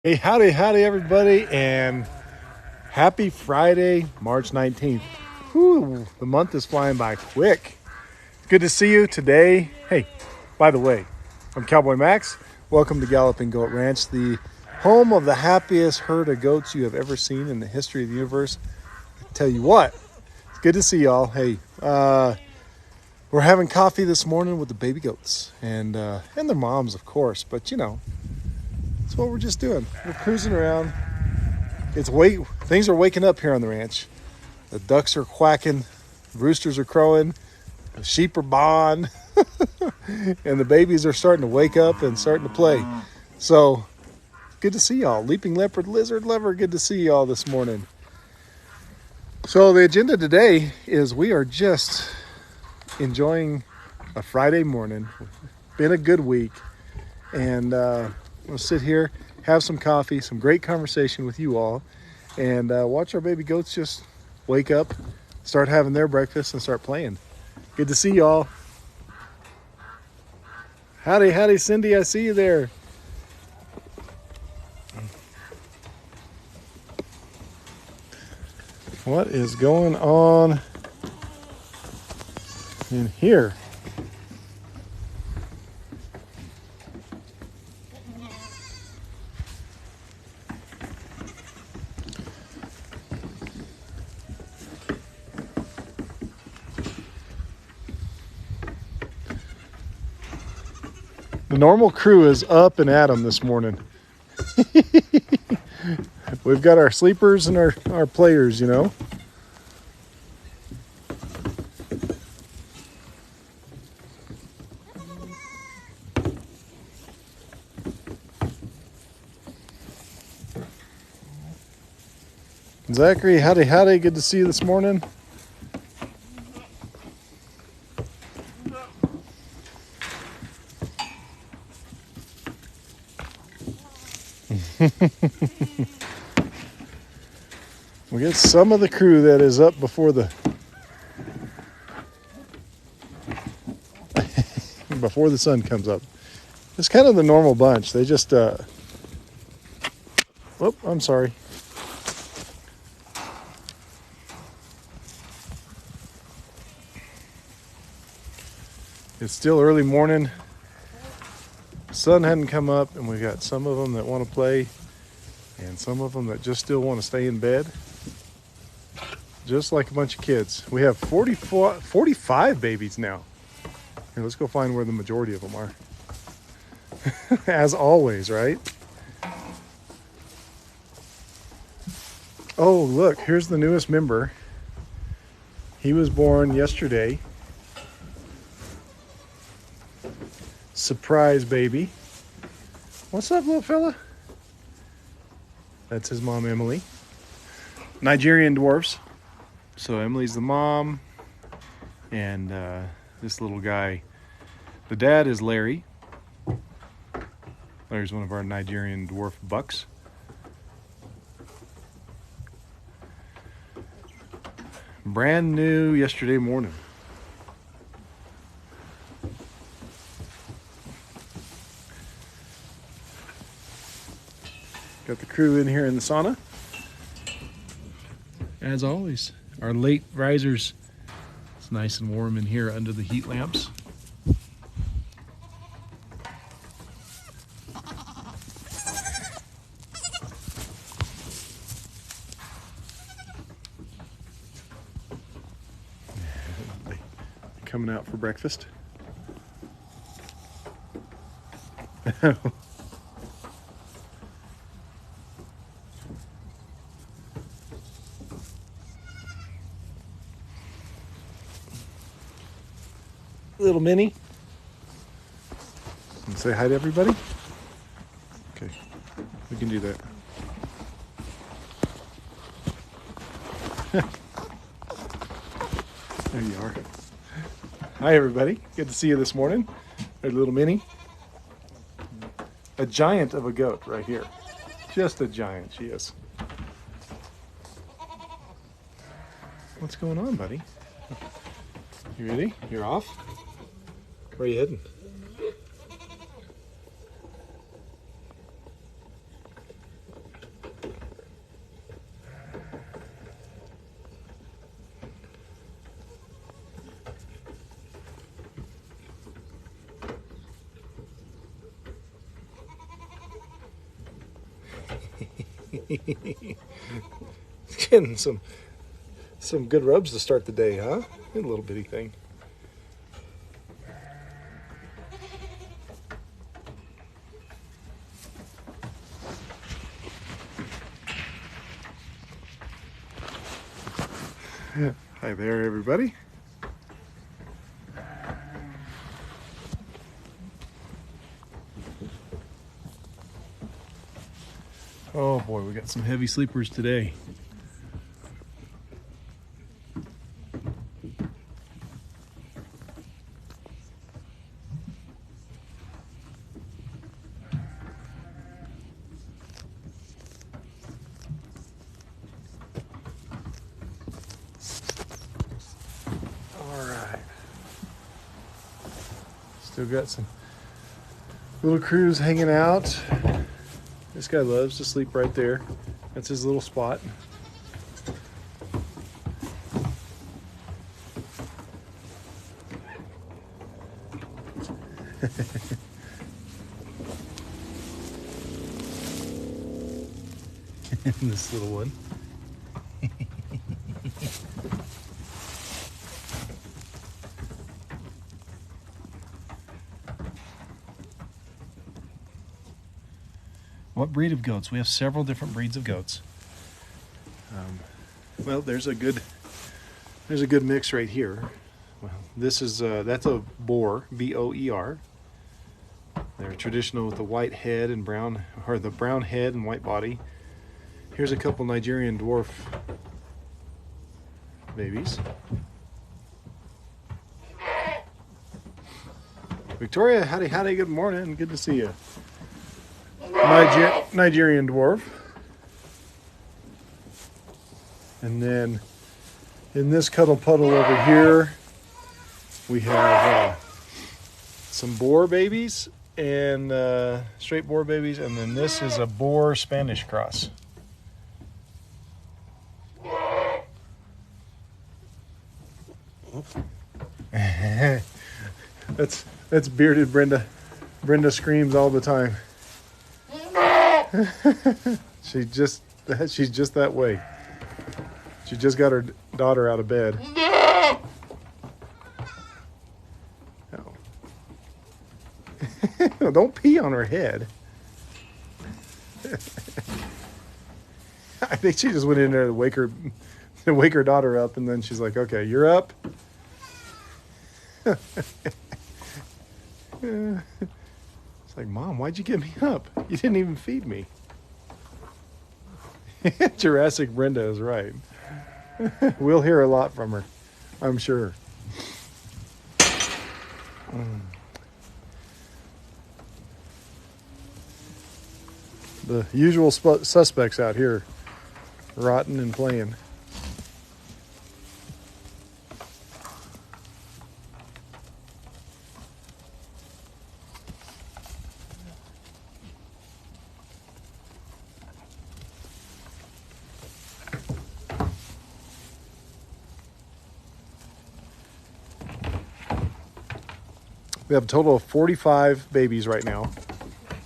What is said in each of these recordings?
Hey, howdy, everybody, and happy Friday, March 19th. Whew, the month is flying by quick. Good to see you today. Hey, by the way, I'm Cowboy Max. Welcome to Galloping Goat Ranch, the home of the happiest herd of goats you have ever seen in the history of the universe. I tell you what, it's good to see y'all. Hey, we're having coffee this morning with the baby goats and their moms, of course, but you know, that's what we're just doing. We're cruising around. Things are waking up here on the ranch. The ducks are quacking, roosters are crowing, the sheep are baaing, and the babies are starting to wake up and starting to play. So good to see y'all. Leaping leopard, lizard lover, good to see y'all this morning. So the agenda today is we are just enjoying a Friday morning. Been a good week, and we'll sit here, have some coffee, some great conversation with you all, and watch our baby goats just wake up, start having their breakfast, and start playing. Good to see y'all. Howdy, Cindy, I see you there. What is going on in here? The normal crew is up and at 'em this morning. We've got our sleepers and our players, you know. Zachary, howdy, good to see you this morning. We get some of the crew that is up before the sun comes up. It's kind of the normal bunch. They just I'm sorry. It's still early morning. The sun hadn't come up, and we got some of them that want to play and some of them that just still want to stay in bed. Just like a bunch of kids. We have 45 babies now. Here, let's go find where the majority of them are. As always, right? Oh, look, here's the newest member. He was born yesterday. Surprise baby. What's up, little fella? That's his mom, Emily. Nigerian dwarfs. So Emily's the mom, and this little guy, the dad is Larry. Larry's one of our Nigerian dwarf bucks. Brand new yesterday morning. Got the crew in here in the sauna. As always, our late risers. It's nice and warm in here under the heat lamps. Coming out for breakfast. Little Minnie. And say hi to everybody. Okay, we can do that. There you are. Hi, everybody. Good to see you this morning. There's little Minnie. A giant of a goat right here. Just a giant, she is. What's going on, buddy? You ready? You're off? Where are you heading? Getting some good rubs to start the day, huh? A little bitty thing. Hi there, everybody. Oh boy, we got some heavy sleepers today. All right. Still got some little crews hanging out. This guy loves to sleep right there. That's his little spot. This little one. What breed of goats? We have several different breeds of goats. Well, there's a good mix right here. Well, this is that's a boar, B-O-E-R. They're traditional with the white head and brown, or the brown head and white body. Here's a couple Nigerian dwarf babies. Victoria, howdy, good morning. Good to see you. Nigerian dwarf. And then in this cuddle puddle over here, we have some boar babies and straight boar babies. And then this is a boar Spanish cross. That's bearded Brenda. Brenda screams all the time. she's just that way. She just got her daughter out of bed. Oh. Don't pee on her head. I think she just went in there to wake her daughter up, and then she's like, "Okay, you're up." It's like, Mom, why'd you get me up? You didn't even feed me. Jurassic Brenda is right. We'll hear a lot from her, I'm sure. The usual suspects out here, rotting and playing. We have a total of 45 babies right now.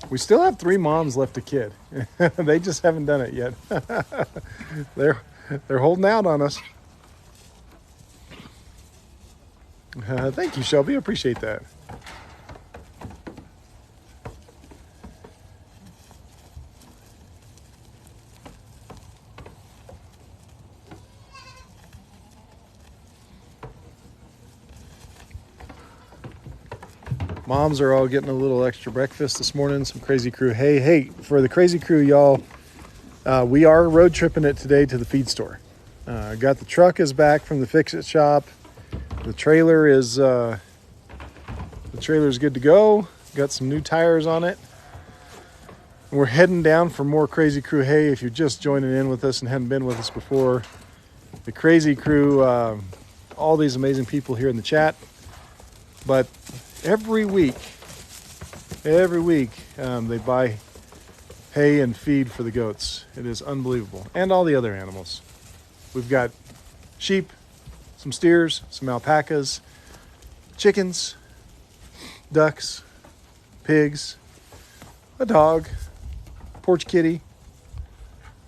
We still have 3 moms left to kid. They just haven't done it yet. They're holding out on us. Thank you, Shelby. I appreciate that. Moms are all getting a little extra breakfast this morning. Some Crazy Crew. Hey, for the Crazy Crew, y'all, we are road tripping it today to the feed store. Got the truck is back from the fix-it shop. The trailer is good to go. Got some new tires on it. And we're heading down for more Crazy Crew. Hey, if you're just joining in with us and hadn't been with us before, the Crazy Crew, all these amazing people here in the chat. But every week, they buy hay and feed for the goats. It is unbelievable. And all the other animals. We've got sheep, some steers, some alpacas, chickens, ducks, pigs, a dog, porch kitty,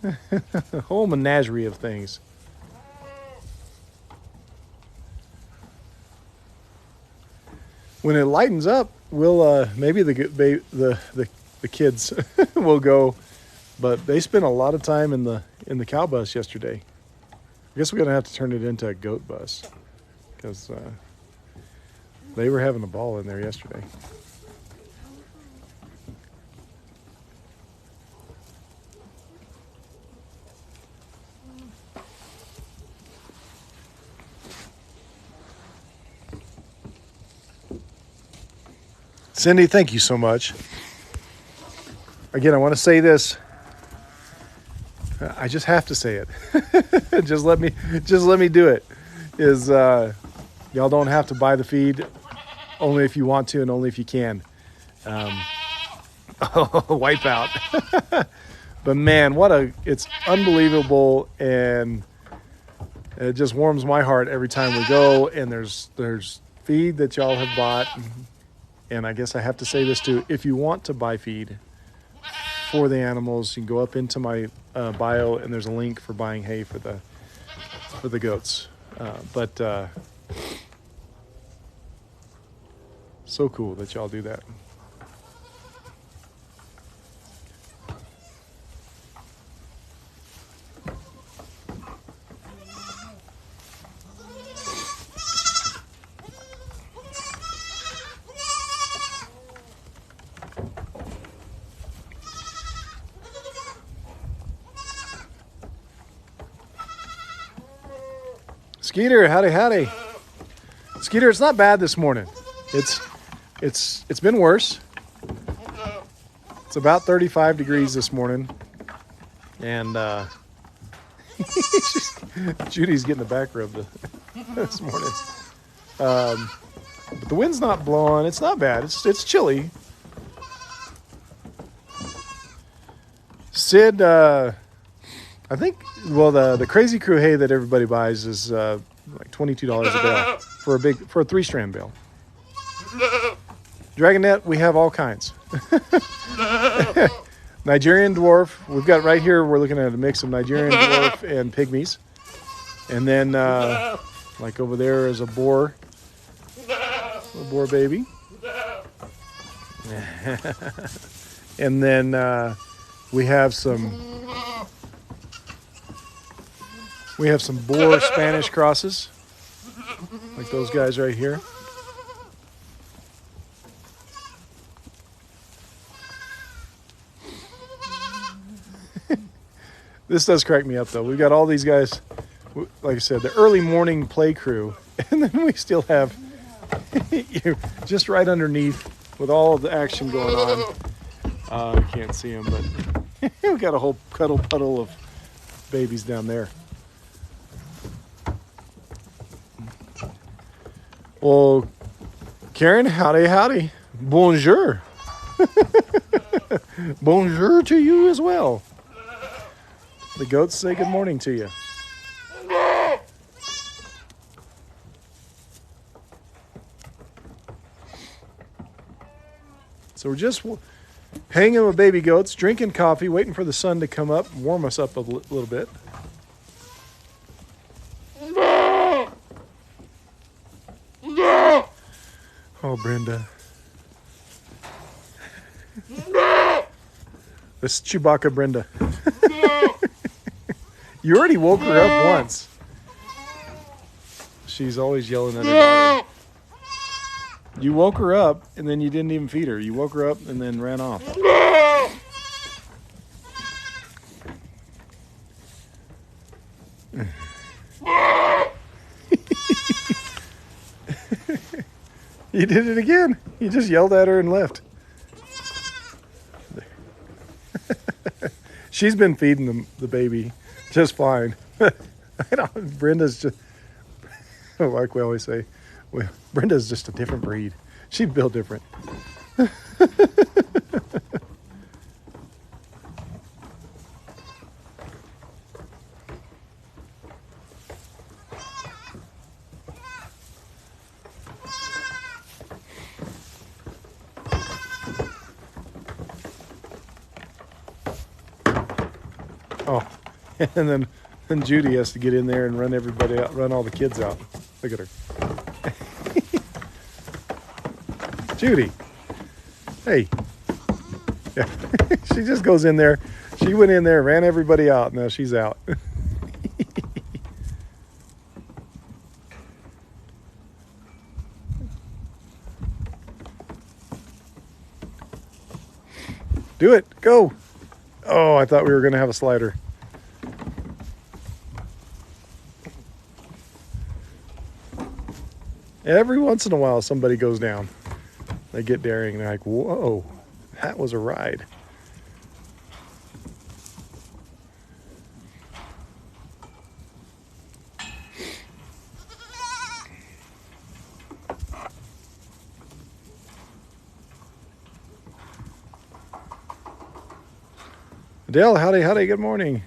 A whole menagerie of things. When it lightens up, we'll maybe the kids will go, but they spent a lot of time in the cow bus yesterday. I guess we're gonna have to turn it into a goat bus because they were having a ball in there yesterday. Cindy, thank you so much. Again, I want to say this. I just have to say it. just let me do it. Y'all don't have to buy the feed, only if you want to and only if you can. Wipe out. But man, it's unbelievable, and it just warms my heart every time we go. And there's feed that y'all have bought. And I guess I have to say this too. If you want to buy feed for the animals, you can go up into my bio, and there's a link for buying hay for the goats. But so cool that y'all do that. Skeeter, howdy. Skeeter, it's not bad this morning. It's been worse. It's about 35 degrees this morning. And Judy's getting the back rub this morning. But the wind's not blowing. It's not bad. It's chilly. Sid, I think, well, the Crazy Crew hay that everybody buys is like $22 a bale for a 3-strand bale. Dragonette, we have all kinds. Nigerian dwarf, we've got right here, we're looking at a mix of Nigerian dwarf and pygmies. And then, like over there is a boar baby. And then we have some boar Spanish crosses, like those guys right here. This does crack me up, though. We've got all these guys, like I said, the early morning play crew, and then we still have you just right underneath with all of the action going on. You can't see them, but we've got a whole puddle of babies down there. Well, Karen, howdy. Bonjour. Bonjour to you as well. The goats say good morning to you. So we're just hanging with baby goats, drinking coffee, waiting for the sun to come up and warm us up a little bit. Oh, Brenda. This is Chewbacca Brenda. You already woke her up once. She's always yelling at her daughter. You woke her up and then you didn't even feed her. You woke her up and then ran off. You did it again. You just yelled at her and left. She's been feeding the baby just fine. Brenda's just, like we always say, Brenda's just a different breed. She's built different. Oh, and then Judy has to get in there and run everybody out, run all the kids out. Look at her. Judy. Hey. Yeah. She just goes in there. She went in there, ran everybody out. Now she's out. Do it. Go. Oh, I thought we were going to have a slider. Every once in a while, somebody goes down. They get daring. They're like, whoa, that was a ride. Adele, howdy, good morning.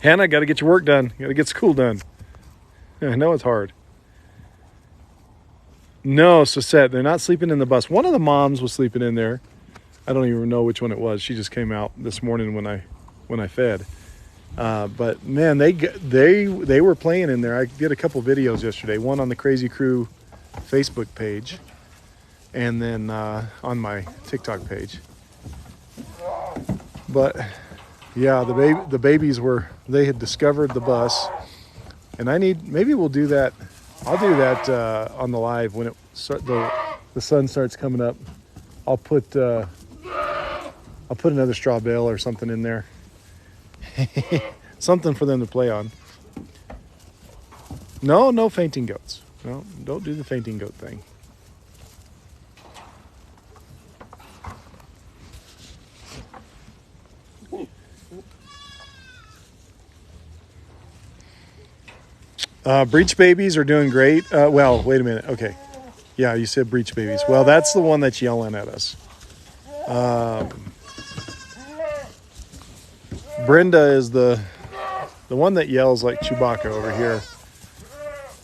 Hannah, got to get your work done. Got to get school done. I know it's hard. No, Sosette, they're not sleeping in the bus. One of the moms was sleeping in there. I don't even know which one it was. She just came out this morning when I fed. But man, they were playing in there. I did a couple videos yesterday. One on the Crazy Crew Facebook page, and then on my TikTok page. But yeah, the babies they had discovered the bus, and maybe we'll do that. I'll do that on the live when the sun starts coming up. I'll put another straw bale or something in there. Something for them to play on. No fainting goats. No, don't do the fainting goat thing. Breech babies are doing great. Well, wait a minute. Okay. Yeah, you said breech babies. Well, that's the one that's yelling at us. Brenda is the one that yells like Chewbacca over here.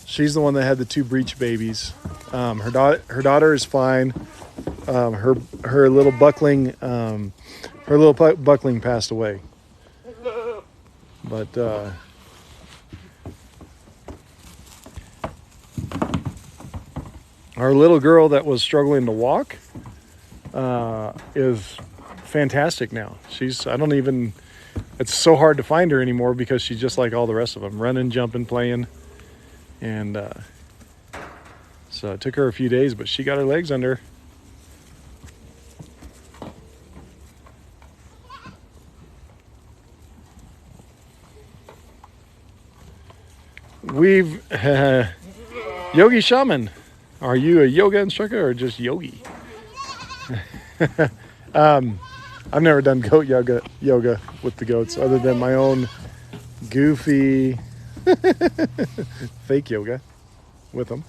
She's the one that had the 2 breech babies. Her daughter is fine. Her little buckling passed away. But our little girl that was struggling to walk is fantastic now. It's so hard to find her anymore because she's just like all the rest of them, running, jumping, playing. And so it took her a few days, but she got her legs under. Yogi Shaman. Are you a yoga instructor or just yogi? I've never done goat yoga with the goats other than my own goofy fake yoga with them.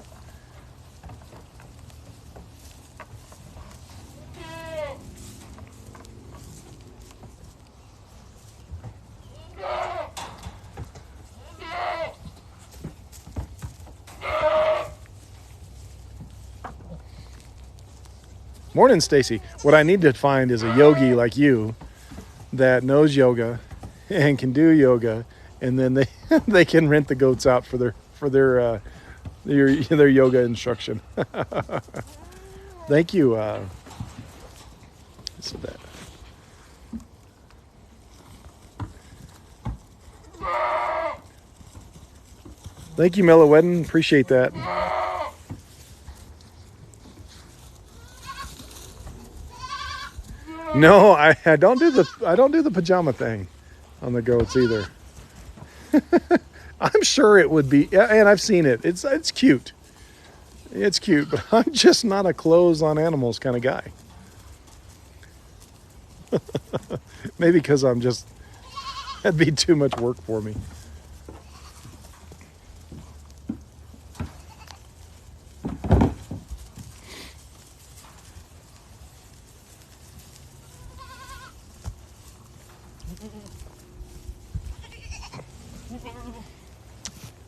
Morning, Stacy. What I need to find is a yogi like you that knows yoga and can do yoga, and then they can rent the goats out for their yoga instruction. Thank you. So that. Thank you, Mellow Wedding. Appreciate that. No, I don't do the pajama thing on the goats either. I'm sure it would be, and I've seen it. It's cute. It's cute, but I'm just not a clothes on animals kind of guy. Maybe because that'd be too much work for me.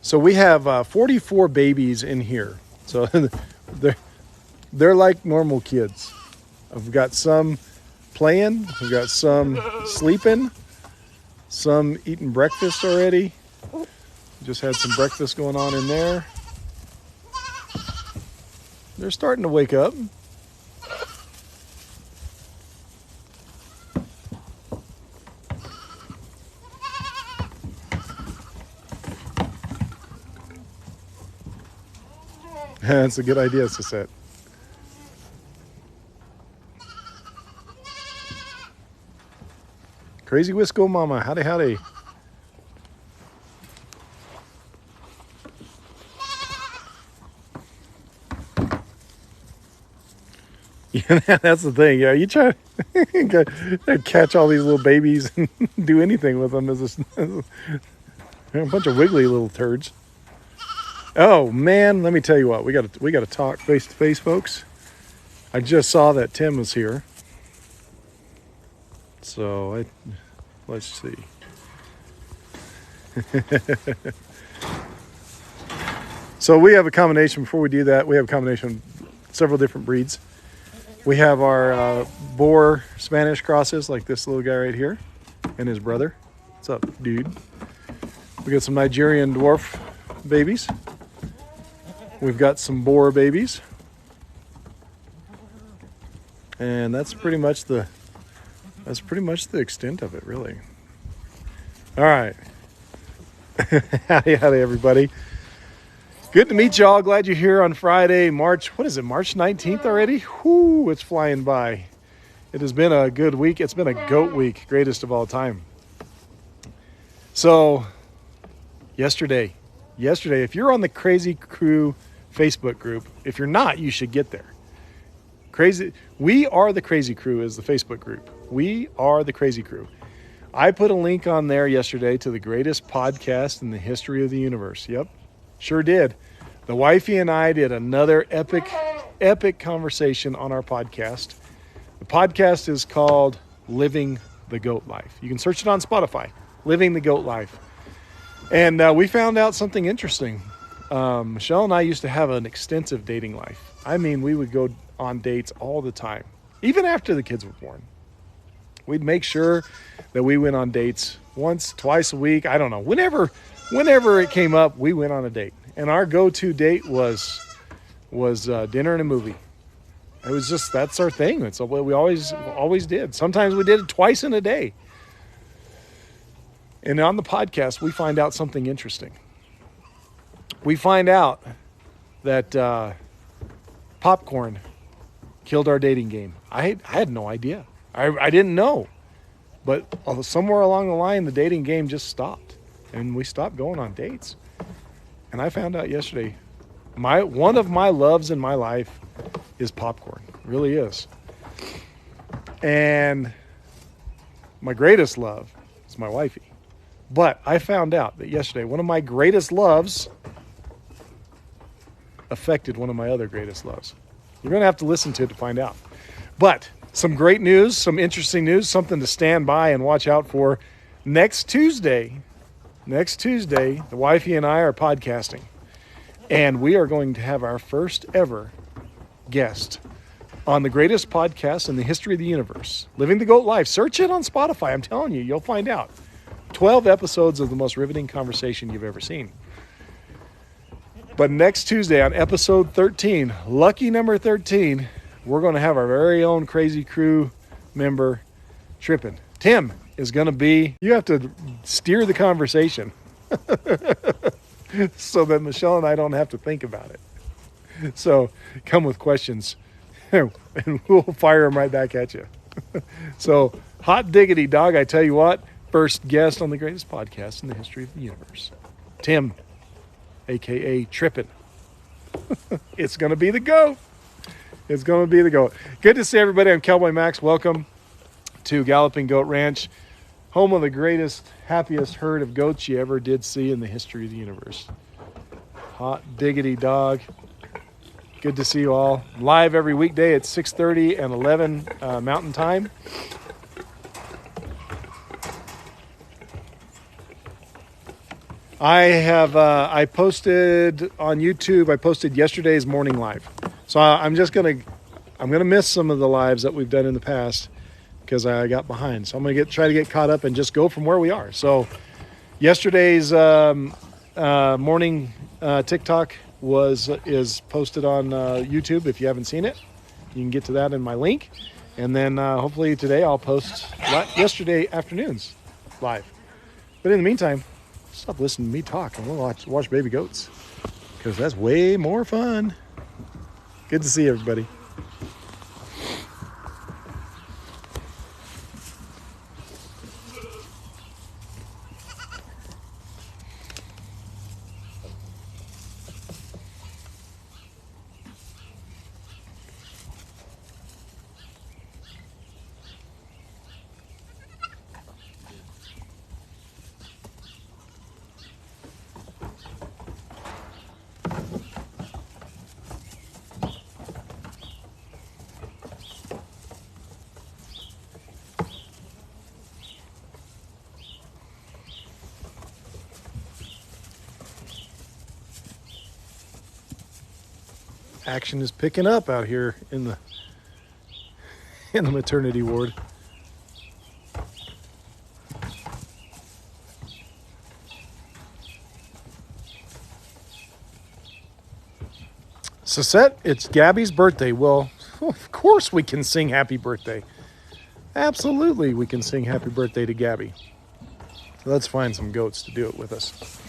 So we have 44 babies in here. So they're like normal kids. I've got some playing. We've got some sleeping. Some eating breakfast already. Just had some breakfast going on in there. They're starting to wake up. That's a good idea, Sisette. Crazy Wisco Mama, howdy howdy. Yeah, that's the thing. Yeah, you try to catch all these little babies and do anything with them. They're a bunch of wiggly little turds. Oh man, let me tell you what. We got to talk face to face, folks. I just saw that Tim was here, so let's see. So we have a combination. Before we do that, we have a combination of several different breeds. We have our Boar Spanish crosses, like this little guy right here, and his brother. What's up, dude? We got some Nigerian dwarf babies. We've got some Boar babies, and that's pretty much the extent of it, really. All right, howdy, everybody. Good to meet y'all. Glad you're here on Friday, March 19th already? Whoo, it's flying by. It has been a good week. It's been a goat week, greatest of all time. So, yesterday, if you're on the Crazy Crew Facebook group, if you're not, you should get there. We Are the Crazy Crew is the Facebook group. We Are the Crazy Crew. I put a link on there yesterday to the greatest podcast in the history of the universe. Yep. Sure did. The wifey and I did another epic conversation on our podcast. The podcast is called Living the Goat Life. You can search it on Spotify, Living the Goat Life. And we found out something interesting. Michelle and I used to have an extensive dating life. I mean, we would go on dates all the time, even after the kids were born. We'd make sure that we went on dates once, twice a week. I don't know. Whenever it came up, we went on a date. And our go-to date was dinner and a movie. It was just, that's our thing. It's what we always did. Sometimes we did it twice in a day. And on the podcast, we find out something interesting. We find out that popcorn killed our dating game. I had no idea. I didn't know. But somewhere along the line, the dating game just stopped. And we stopped going on dates. And I found out yesterday, one of my loves in my life is popcorn. It really is. And my greatest love is my wifey. But I found out that yesterday, one of my greatest loves affected one of my other greatest loves. You're going to have to listen to it to find out. But some great news, some interesting news, something to stand by and watch out for. Next Tuesday, the wifey and I are podcasting. And we are going to have our first ever guest on the greatest podcast in the history of the universe. Living the Goat Life. Search it on Spotify. I'm telling you, you'll find out. 12 episodes of the most riveting conversation you've ever seen. But next Tuesday on episode 13, lucky number 13, we're going to have our very own Crazy Crew member, Trippin'. Tim is going to be, you have to steer the conversation so that Michelle and I don't have to think about it. So come with questions and we'll fire them right back at you. So hot diggity dog, I tell you what, first guest on the greatest podcast in the history of the universe. Tim, a.k.a. Trippin'. It's going to be the GOAT. It's going to be the GOAT. Good to see everybody. I'm Cowboy Max. Welcome to Galloping Goat Ranch, home of the greatest, happiest herd of goats you ever did see in the history of the universe. Hot diggity dog. Good to see you all. Live every weekday at 6:30 and 11 Mountain Time. I posted on YouTube. I posted yesterday's morning live. So I'm gonna miss some of the lives that we've done in the past because I got behind. So I'm gonna try to get caught up and just go from where we are. So yesterday's morning TikTok is posted on YouTube. If you haven't seen it, you can get to that in my link. And then hopefully today I'll post yesterday afternoon's live. But in the meantime, stop listening to me talk and we'll watch baby goats because that's way more fun. Good to see everybody. Action is picking up out here in the maternity ward. Sosette, it's Gabby's birthday. Well, of course we can sing happy birthday. Absolutely, we can sing happy birthday to Gabby. Let's find some goats to do it with us.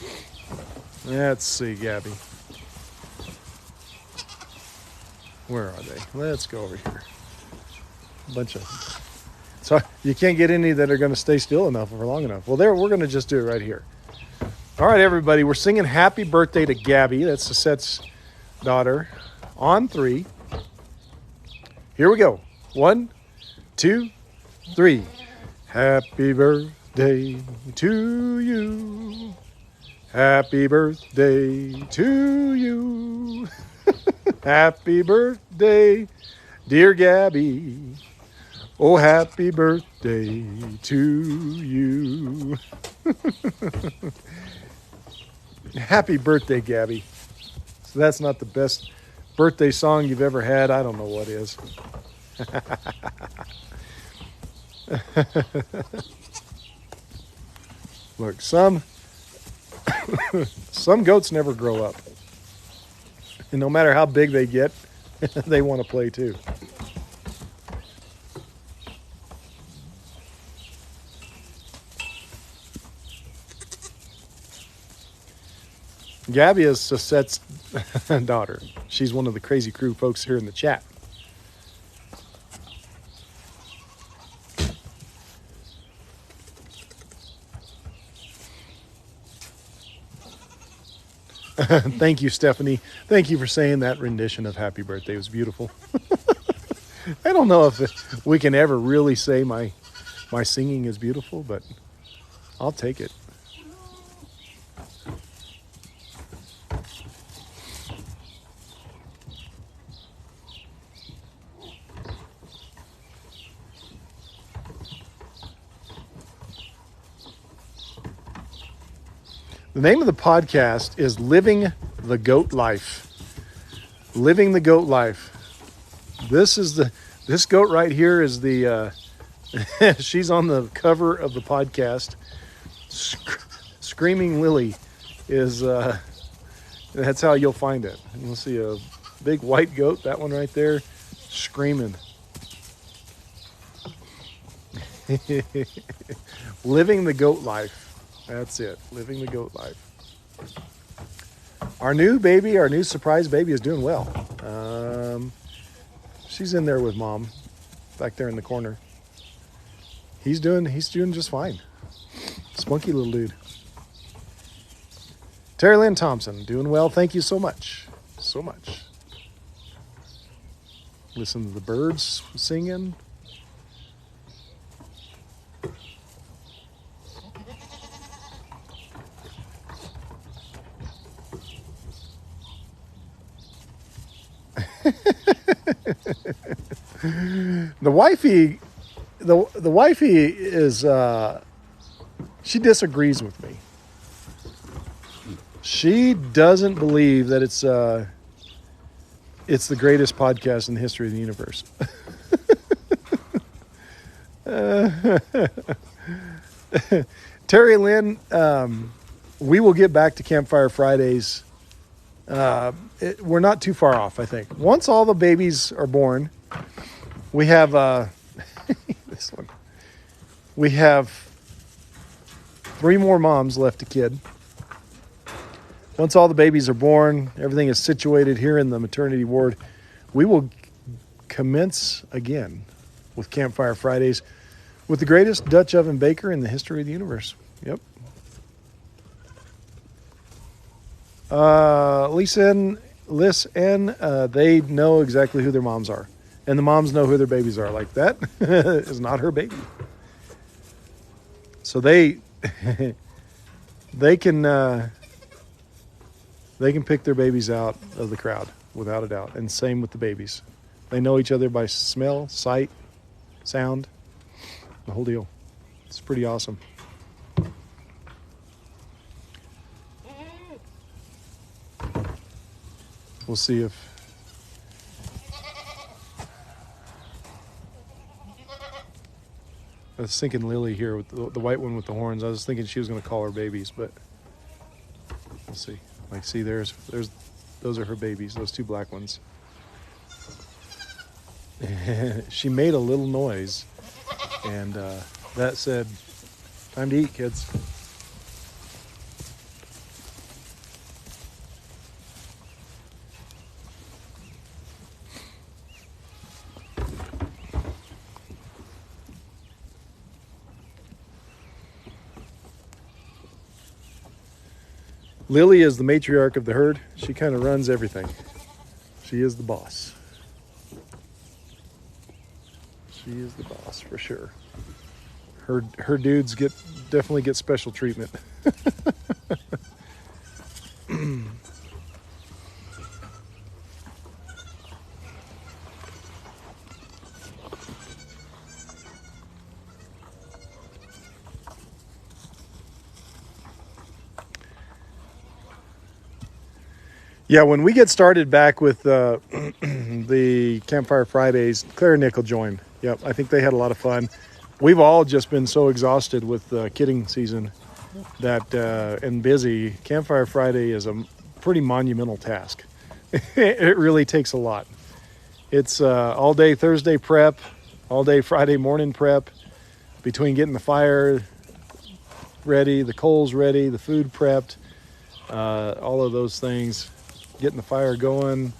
Let's see, Gabby. Where are they? Let's go over here. A bunch of... So you can't get any that are going to stay still enough for long enough. Well, we're going to just do it right here. All right, everybody. We're singing happy birthday to Gabby. That's Sosette's daughter. On 3. Here we go. 1, 2, 3. Happy birthday to you. Happy birthday to you. Happy birthday, dear Gabby. Oh, happy birthday to you. Happy birthday, Gabby. So that's not the best birthday song you've ever had. I don't know what is. Look, some goats never grow up. And no matter how big they get, they want to play too. Gabby is Sosette's daughter. She's one of the crazy crew folks here in the chat. Thank you, Stephanie. Thank you for saying that rendition of Happy Birthday. It was beautiful. I don't know if we can ever really say my singing is beautiful, but I'll take it. The name of the podcast is Living the Goat Life. Living the Goat Life. This goat right here is the she's on the cover of the podcast. Screaming Lily is that's how you'll find it. You'll see a big white goat, that one right there, screaming. Living the Goat Life. That's it. Living the goat life. Our new surprise baby is doing well. She's in there with mom, back there in the corner. He's doing just fine. Spunky little dude. Terry Lynn Thompson, doing well. Thank you so much. So much. Listen to the birds singing. The wifey is she disagrees with me. She doesn't believe that it's the greatest podcast in the history of the universe. Terry Lynn, we will get back to Campfire Fridays. We're not too far off, I think. Once all the babies are born, we have this one. We have 3 more moms left to kid. Once all the babies are born, everything is situated here in the maternity ward, we will commence again with Campfire Fridays with the greatest Dutch oven baker in the history of the universe. Yep. Liz and they know exactly who their moms are. And the moms know who their babies are. Like, that is not her baby. So they can pick their babies out of the crowd without a doubt. And same with the babies. They know each other by smell, sight, sound, the whole deal. It's pretty awesome. We'll see if I was thinking Lily here with the white one with the horns. I was thinking she was going to call her babies, but we'll see. Like, see, there's those are her babies, those 2 black ones. She made a little noise, and that said, time to eat, kids. Lily is the matriarch of the herd. She kind of runs everything. She is the boss. She is the boss for sure. Her dudes definitely get special treatment. Yeah, when we get started back with the Campfire Fridays, Claire and Nick will join. Yep, I think they had a lot of fun. We've all just been so exhausted with kidding season that and busy. Campfire Friday is a pretty monumental task. It really takes a lot. It's all day Thursday prep, all day Friday morning prep, between getting the fire ready, the coals ready, the food prepped, all of those things. Getting the fire going,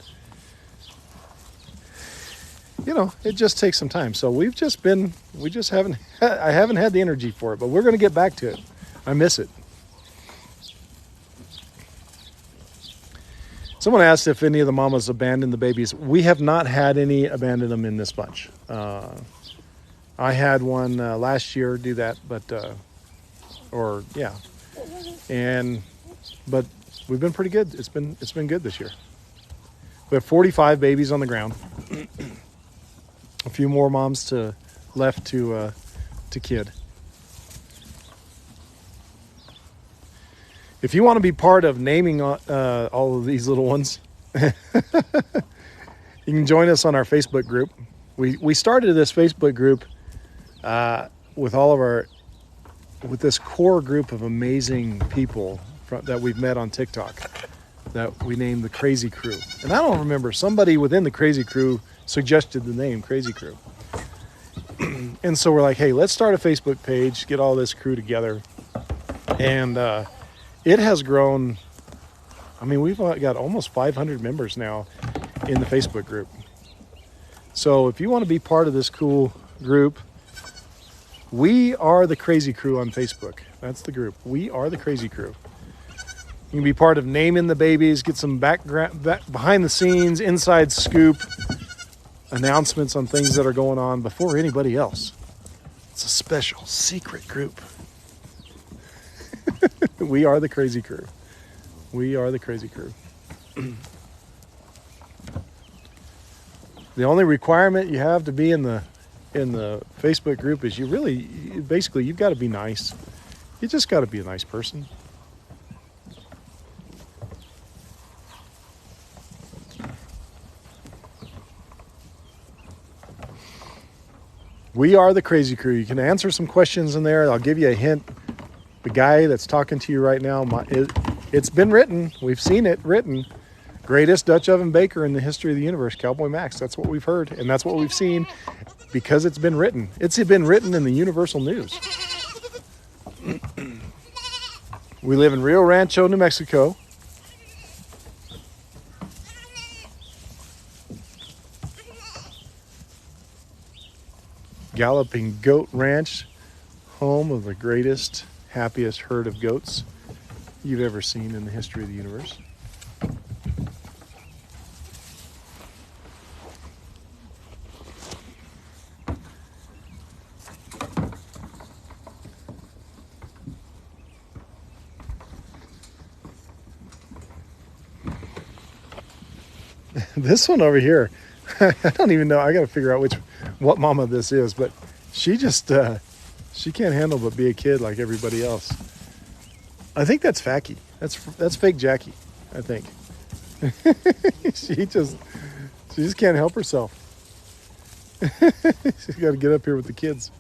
it just takes some time. So I haven't had the energy for it, but we're going to get back to it. I miss it. Someone asked if any of the mamas abandoned the babies. We have not had any abandon them in this bunch. I had one last year do that, but we've been pretty good. It's been good this year. We have 45 babies on the ground. A few more moms left to kid. If you want to be part of naming all of these little ones, you can join us on our Facebook group. We started this Facebook group with this core group of amazing people that we've met on TikTok that we named the Crazy Crew. And I don't remember, somebody within the Crazy Crew suggested the name Crazy Crew. And so we're like, hey, let's start a Facebook page, get all this crew together. And it has grown. I mean, we've got almost 500 members now in the Facebook group. So if you want to be part of this cool group, we are the Crazy Crew on Facebook. That's the group. We are the Crazy Crew. You can be part of naming the babies, get some behind the scenes, inside scoop, announcements on things that are going on before anybody else. It's a special secret group. We are the Crazy Crew. We are the Crazy Crew. The only requirement you have to be in the Facebook group is you've got to be nice. You just got to be a nice person. We are the Crazy Crew. You can answer some questions in there. I'll give you a hint. The guy that's talking to you right now, it's been written. We've seen it written. Greatest Dutch oven baker in the history of the universe, Cowboy Max. That's what we've heard, and that's what we've seen because it's been written. It's been written in the Universal News. We live in Rio Rancho, New Mexico. Galloping Goat Ranch, home of the greatest, happiest herd of goats you've ever seen in the history of the universe. This one over here, I don't even know. I got to figure out what mama this is, but she just, she can't handle but be a kid like everybody else. I think that's Facky. That's fake Jackie, I think. She just can't help herself. She's got to get up here with the kids.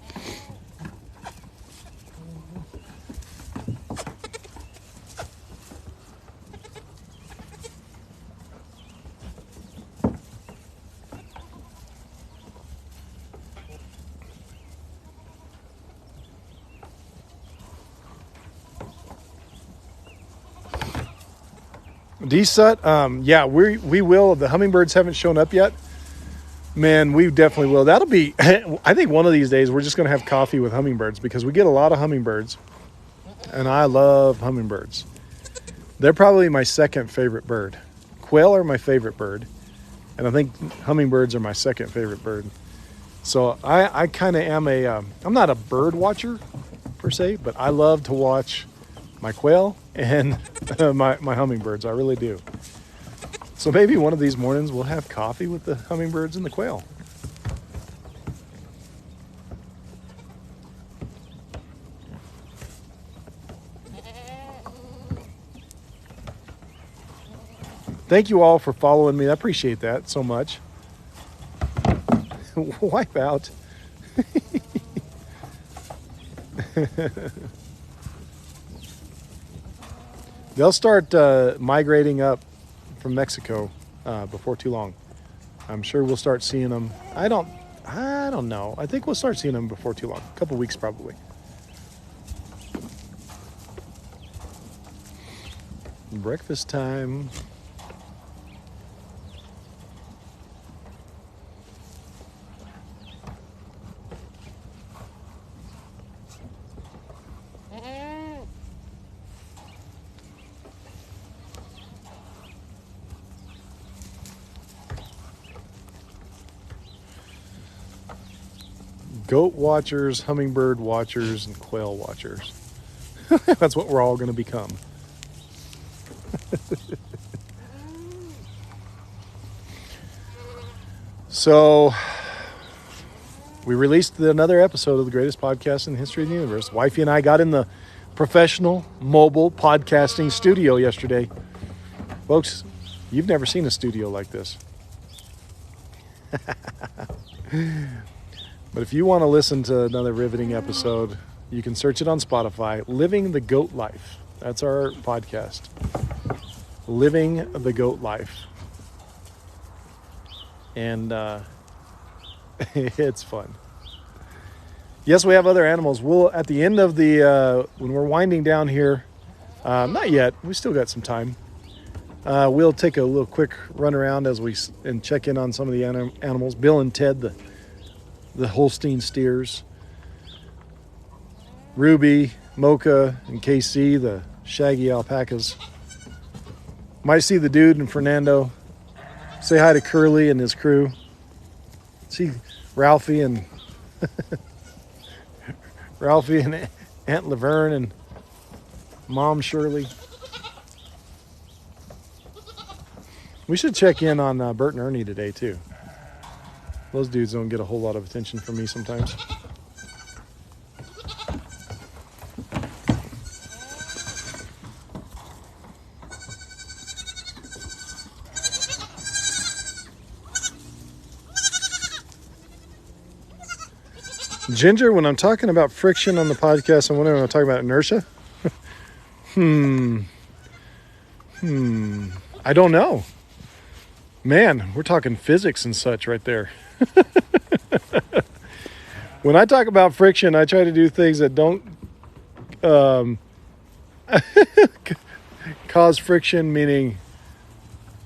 DSUT, yeah, we will. The hummingbirds haven't shown up yet. Man, we definitely will. That'll be, I think one of these days we're just going to have coffee with hummingbirds because we get a lot of hummingbirds, and I love hummingbirds. They're probably my second favorite bird. Quail are my favorite bird, and I think hummingbirds are my second favorite bird. So I kind of am I'm not a bird watcher per se, but I love to watch my quail and my hummingbirds. I really do. So maybe one of these mornings we'll have coffee with the hummingbirds and the quail. Thank you all for following me. I appreciate that so much. Wipe out. They'll start migrating up from Mexico before too long. I'm sure we'll start seeing them. I don't know. I think we'll start seeing them before too long. A couple weeks probably. Breakfast time. Goat watchers, hummingbird watchers, and quail watchers. That's what we're all going to become. So, we released another episode of the greatest podcast in the history of the universe. Wifey and I got in the professional mobile podcasting studio yesterday. Folks, you've never seen a studio like this. But if you want to listen to another riveting episode, you can search it on Spotify. Living the Goat Life. That's our podcast. Living the Goat Life. And it's fun. Yes, we have other animals. We'll, at the end of the, when we're winding down here, not yet, we still got some time. We'll take a little quick run around and check in on some of the animals. Bill and Ted, the Holstein steers. Ruby, Mocha, and KC, the shaggy alpacas. Might see the dude and Fernando. Say hi to Curly and his crew. See Ralphie and Aunt Laverne and Mom Shirley. We should check in on Bert and Ernie today too. Those dudes don't get a whole lot of attention from me sometimes. Ginger, when I'm talking about friction on the podcast, I'm wondering when I'm talking about inertia. I don't know. Man, we're talking physics and such right there. When I talk about friction, I try to do things that don't cause friction, meaning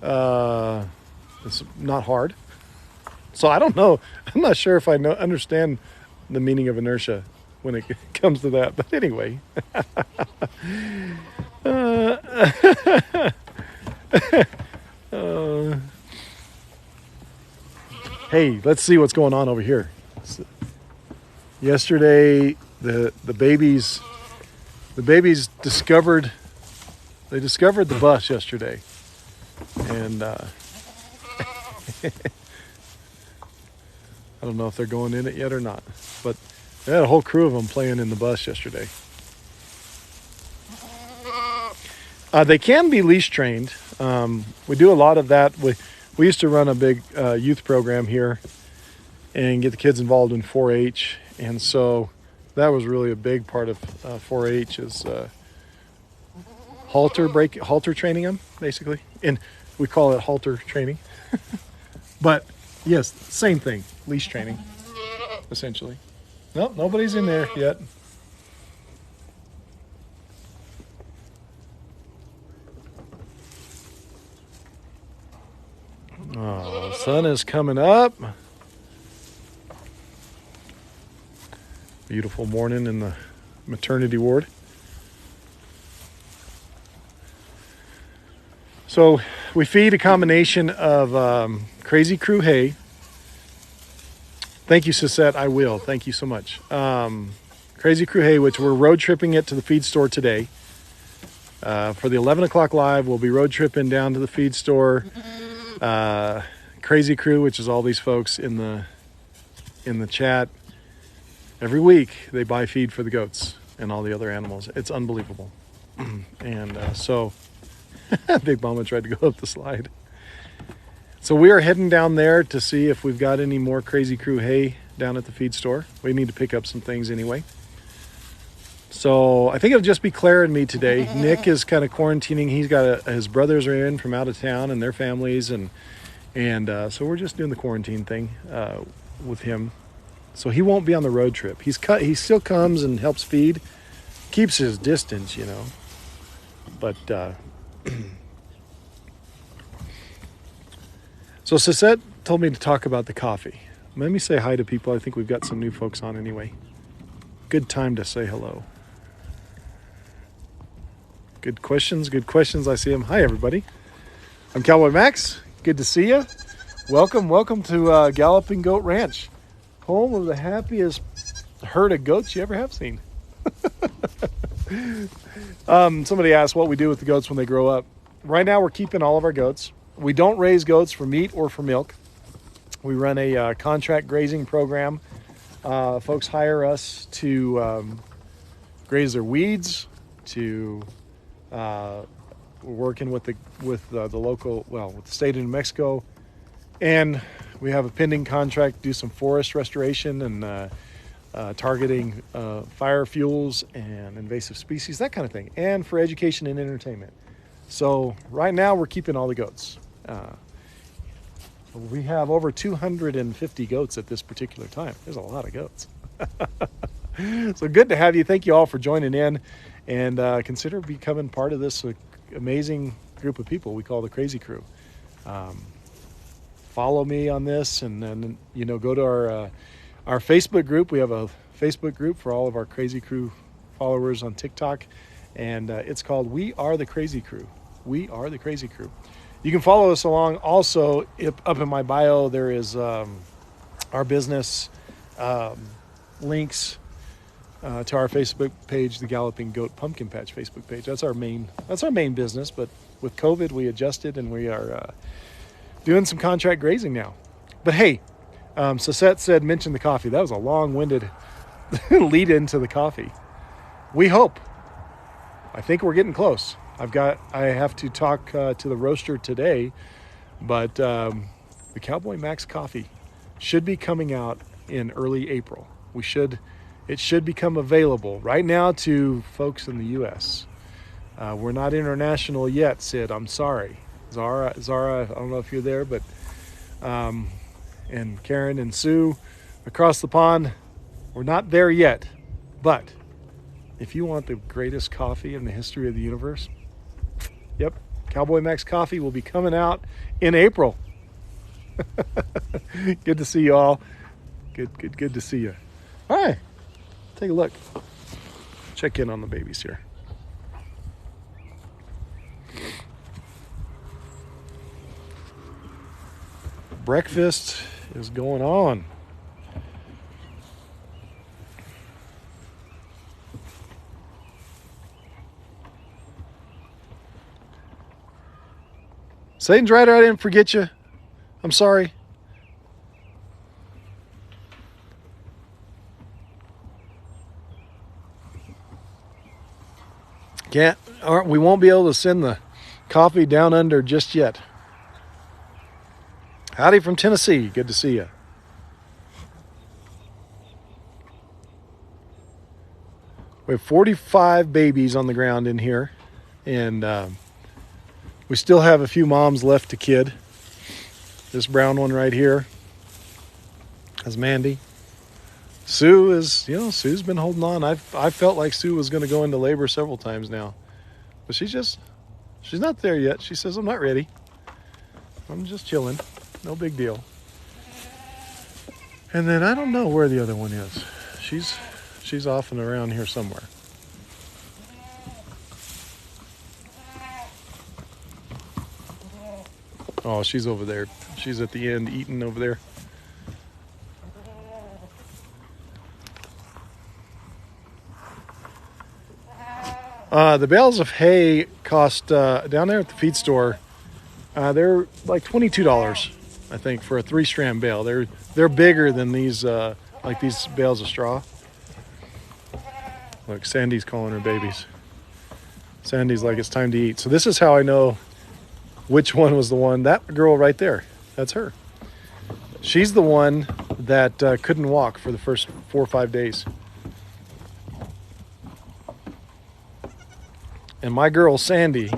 it's not hard. So I don't know. I'm not sure if I understand the meaning of inertia when it comes to that. But anyway. Hey, let's see what's going on over here. Yesterday, the babies discovered the bus yesterday, and I don't know if they're going in it yet or not, but they had a whole crew of them playing in the bus yesterday. They can be leash trained. We do a lot of that. We used to run a big youth program here and get the kids involved in 4-H. And so that was really a big part of 4-H is halter training them, basically. And we call it halter training. But yes, same thing, leash training, essentially. Nope, nobody's in there yet. Oh, sun is coming up. Beautiful morning in the maternity ward. So we feed a combination of Crazy Crew hay. Thank you, Sisette. I will. Thank you so much. Crazy Crew hay, which we're road tripping it to the feed store today. For the 11 o'clock live, we'll be road tripping down to the feed store. Crazy Crew, which is all these folks in the chat. Every week they buy feed for the goats and all the other animals. It's unbelievable. And so Big Mama tried to go up the slide. So we are heading down there to see if we've got any more Crazy Crew hay down at the feed store. We need to pick up some things anyway. So I think it'll just be Claire and me today. Nick is kind of quarantining. He's got his brothers are in from out of town and their families, and so we're just doing the quarantine thing with him. So he won't be on the road trip. He still comes and helps feed, keeps his distance, you know. But so Sisette told me to talk about the coffee. Let me say hi to people. I think we've got some new folks on anyway. Good time to say hello. Good questions. I see them. Hi, everybody. I'm Cowboy Max. Good to see you. Welcome to Galloping Goat Ranch, home of the happiest herd of goats you ever have seen. Somebody asked what we do with the goats when they grow up. Right now, we're keeping all of our goats. We don't raise goats for meat or for milk. We run a contract grazing program. Folks hire us to graze their weeds, to we're working with the local, with the state of New Mexico, and we have a pending contract to do some forest restoration and targeting fire fuels and invasive species, that kind of thing, and for education and entertainment. So right now we're keeping all the goats. We have over 250 goats at this particular time. There's a lot of goats. So good to have you. Thank you all for joining in, and consider becoming part of this amazing group of people we call the Crazy Crew. Follow me on this, and then go to our Facebook group. We have a Facebook group for all of our Crazy Crew followers on TikTok, and it's called We Are the Crazy Crew. We Are the Crazy Crew. You can follow us along. Also, up in my bio, there is our business links to our Facebook page, the Galloping Goat Pumpkin Patch Facebook page. That's our main business. But with COVID, we adjusted, and we are doing some contract grazing now. But hey, Sisette said mention the coffee. That was a long-winded lead into the coffee. We hope. I think we're getting close. I have to talk to the roaster today, but the Cowboy Max coffee should be coming out in early April. It should become available right now to folks in the U.S. We're not international yet, Sid. I'm sorry. Zara, I don't know if you're there, but and Karen and Sue across the pond, we're not there yet. But if you want the greatest coffee in the history of the universe, yep, Cowboy Max Coffee will be coming out in April. Good to see you all. Good to see you. All right, take a look. Check in on the babies here. Breakfast is going on. Satan's right, I didn't forget you. I'm sorry. We won't be able to send the coffee down under just yet. Howdy from Tennessee. Good to see you. We have 45 babies on the ground in here, and we still have a few moms left to kid. This brown one right here is Mandy. Sue is, Sue's been holding on. I felt like Sue was going to go into labor several times now, but she's not there yet. She says, I'm not ready. I'm just chilling. No big deal. And then I don't know where the other one is. She's off and around here somewhere. Oh, she's over there. She's at the end eating over there. The bales of hay cost down there at the feed store. They're like $22, I think, for a 3-strand bale. They're bigger than these like these bales of straw. Look, Sandy's calling her babies. Sandy's like, it's time to eat. So this is how I know which one was the one. That girl right there, that's her. She's the one that couldn't walk for the first 4 or 5 days. And my girl Sandy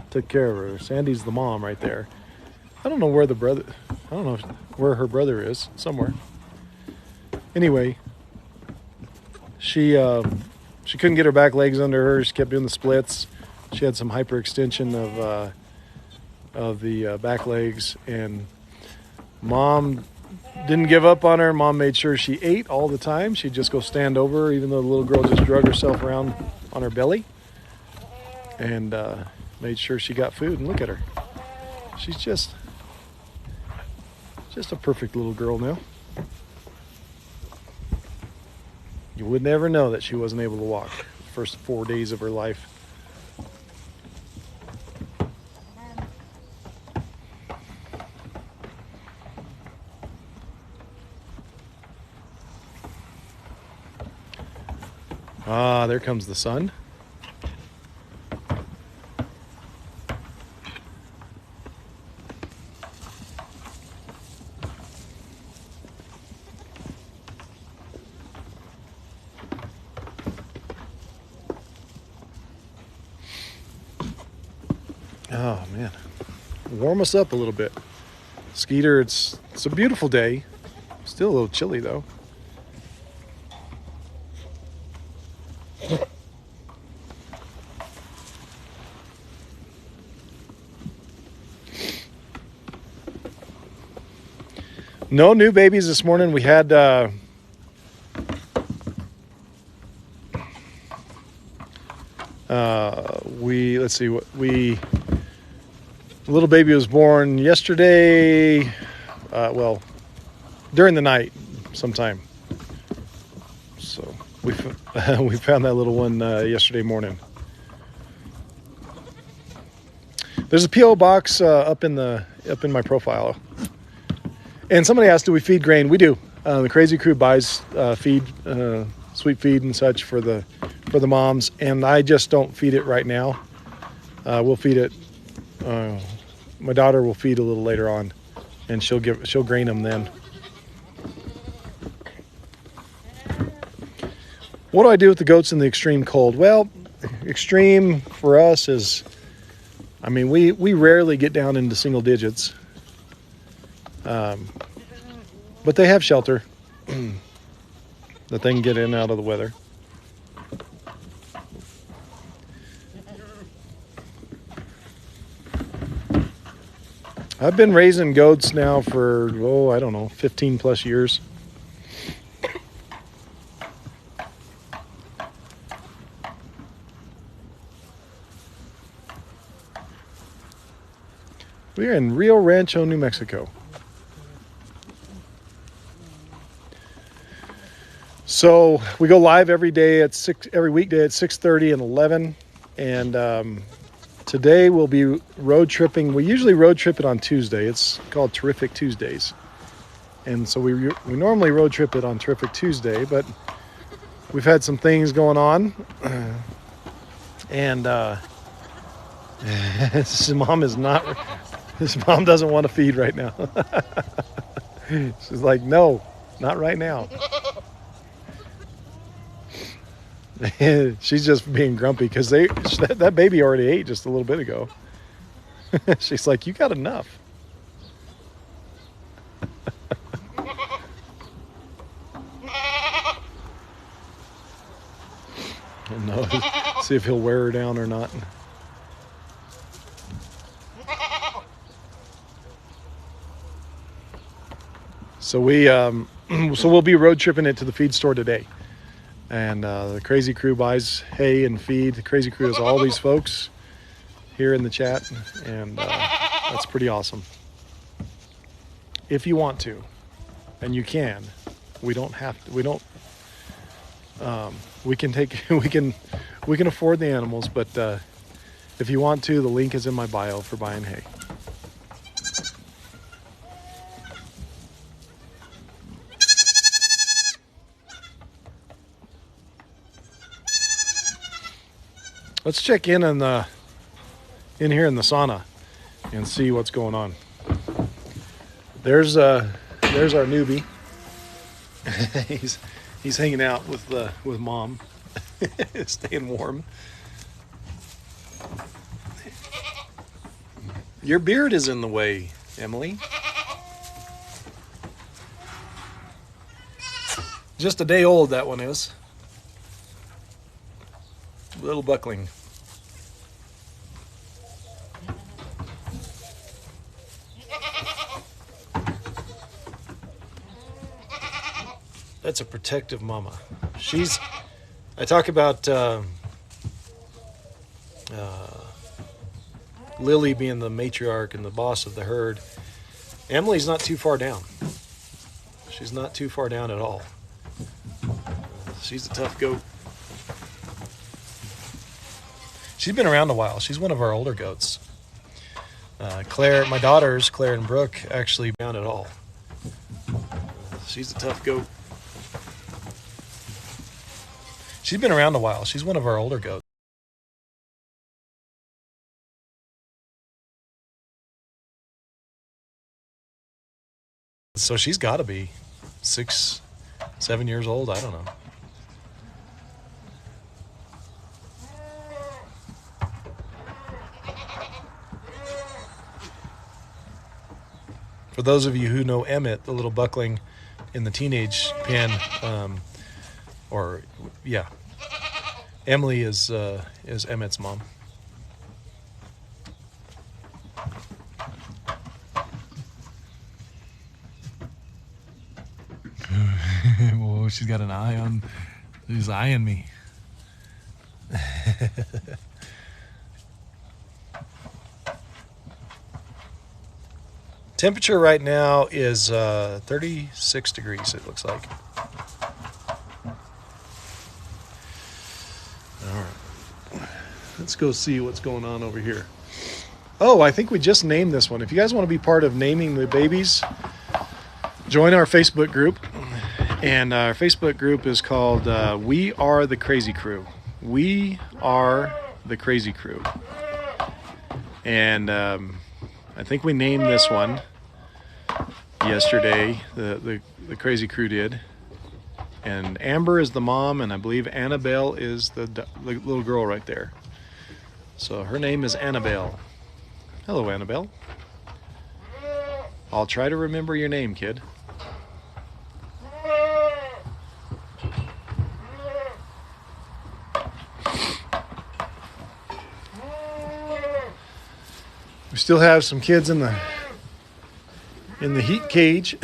took care of her. Sandy's the mom right there. I don't know where where her brother is. Somewhere. Anyway, she couldn't get her back legs under her. She kept doing the splits. She had some hyperextension of the back legs, and Mom didn't give up on her. Mom made sure she ate all the time. She'd just go stand over her, even though the little girl just drug herself around on her belly, and made sure she got food. And look at her. She's just a perfect little girl now. You would never know that she wasn't able to walk the first 4 days of her life. Ah, there comes the sun. Oh man, warm us up a little bit. Skeeter, it's a beautiful day. Still a little chilly though. No new babies this morning. We had the little baby was born yesterday, during the night sometime. So we found that little one yesterday morning. There's a P.O. box up in my profile. And somebody asked, do we feed grain? We do. The Crazy Crew buys feed, sweet feed and such for the moms, and I just don't feed it right now. We'll feed it. My daughter will feed a little later on, and she'll grain them then. What do I do with the goats in the extreme cold? Well, extreme for us is, I mean, we rarely get down into single digits. But they have shelter that they can get in and out of the weather. I've been raising goats now for, I don't know, 15 plus years. We're in Rio Rancho, New Mexico. So we go live every weekday at 6:30 and 11. And today we'll be road tripping. We usually road trip it on Tuesday. It's called Terrific Tuesdays. And so we normally road trip it on Terrific Tuesday, but we've had some things going on. And his mom doesn't want to feed right now. She's like, no, not right now. She's just being grumpy because that baby already ate just a little bit ago. She's like, you got enough. No, see if he'll wear her down or not. So we'll be road tripping it to the feed store today. And the Crazy Crew buys hay and feed. The Crazy Crew is all these folks here in the chat, and that's pretty awesome. If you want to, and you can, we don't have to. We don't. We can afford the animals, but if you want to, the link is in my bio for buying hay. Let's check in here in the sauna and see what's going on. There's our newbie. he's hanging out with mom, staying warm. Your beard is in the way, Emily. Just a day old, that one is. Little buckling. That's a protective mama. I talk about Lily being the matriarch and the boss of the herd. Emily's not too far down. She's not too far down at all. She's a tough goat. She's been around a while. She's one of our older goats. Claire, my daughters, Claire and Brooke, actually down at all. She's a tough goat. She's been around a while. She's one of our older goats. So she's got to be 6, 7 years old. I don't know. For those of you who know Emmett, the little buckling in the teenage pen, Emily is Emmett's mom. Whoa, she's got an eye on. She's eyeing me. Temperature right now is 36 degrees, it looks like. All right. Let's go see what's going on over here. Oh, I think we just named this one. If you guys want to be part of naming the babies, join our Facebook group. And our Facebook group is called We Are the Crazy Crew. We Are the Crazy Crew. And I think we named this one yesterday. The Crazy Crew did. And Amber is the mom, and I believe Annabelle is the little girl right there. So her name is Annabelle. Hello, Annabelle. I'll try to remember your name, kid. We still have some kids in the heat cage,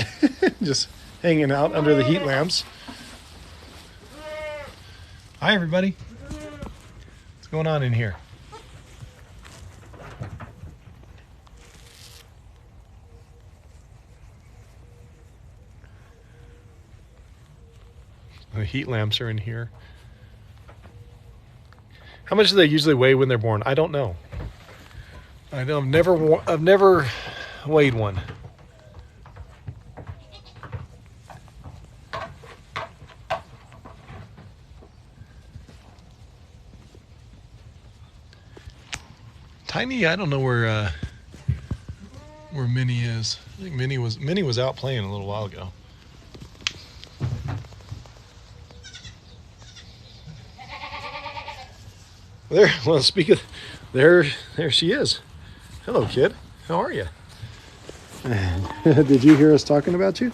just hanging out under the heat lamps. Hi, everybody. What's going on in here? The heat lamps are in here. How much do they usually weigh when they're born? I don't know. I've never weighed one. Tiny, I don't know where Minnie is. I think Minnie was out playing a little while ago. There, well, speak of, there she is. Hello, kid. How are you? Did you hear us talking about you?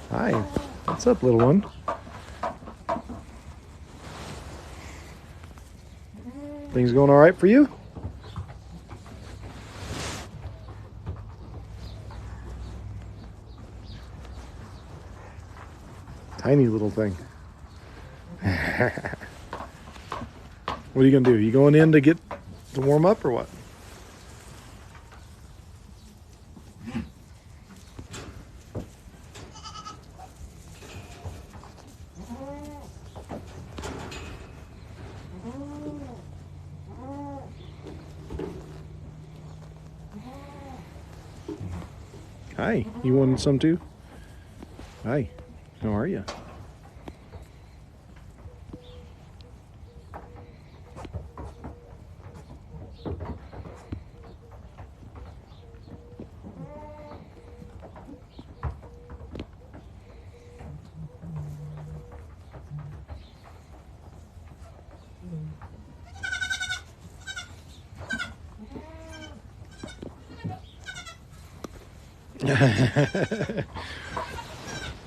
Hi. What's up, little one? Things going all right for you? Tiny little thing. What are you gonna do? You going in to warm up or what? Hi, you want some too? Hi, how are you?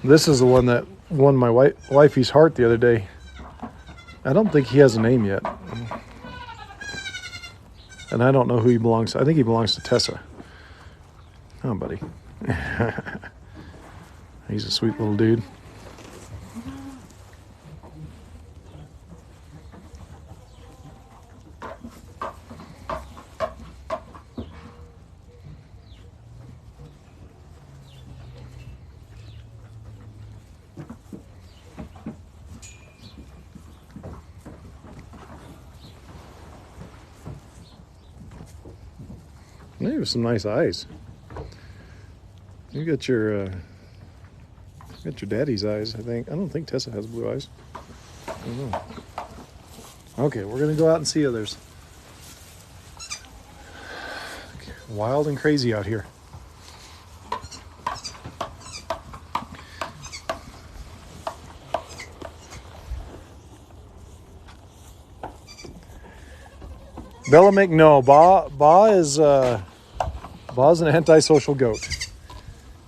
This is the one that won my wifey's heart the other day. I don't think he has a name yet. And I don't know who he belongs to. I think he belongs to Tessa. Oh, buddy. He's a sweet little dude. You have some nice eyes. You got your daddy's eyes, I think. I don't think Tessa has blue eyes. I don't know. Okay, we're gonna go out and see others. Wild and crazy out here. Bella no. Ba's an antisocial goat.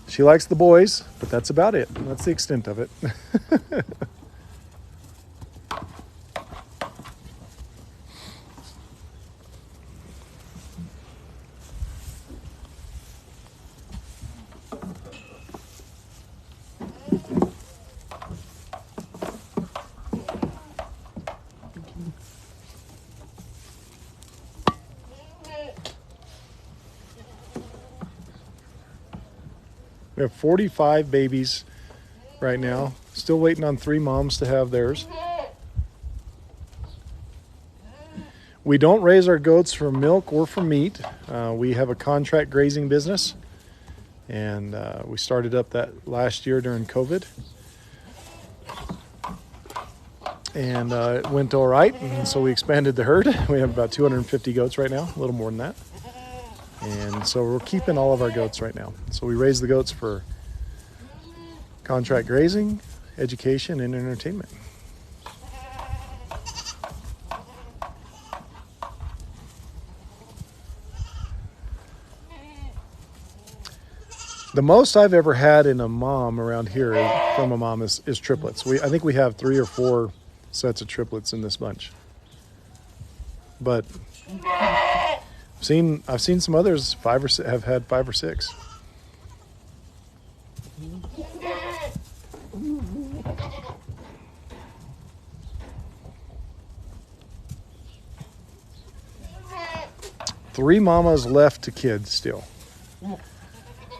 She likes the boys, but that's about it. That's the extent of it. We have 45 babies right now. Still waiting on 3 moms to have theirs. We don't raise our goats for milk or for meat. We have a contract grazing business, and we started up that last year during COVID. And it went all right, and so we expanded the herd. We have about 250 goats right now, a little more than that. And so we're keeping all of our goats right now. So we raise the goats for contract grazing, education, and entertainment. The most I've ever had in a mom around here from a mom is triplets. I think we have 3 or 4 sets of triplets in this bunch. But I've seen some others have had 5 or 6. Three mamas left to kids still.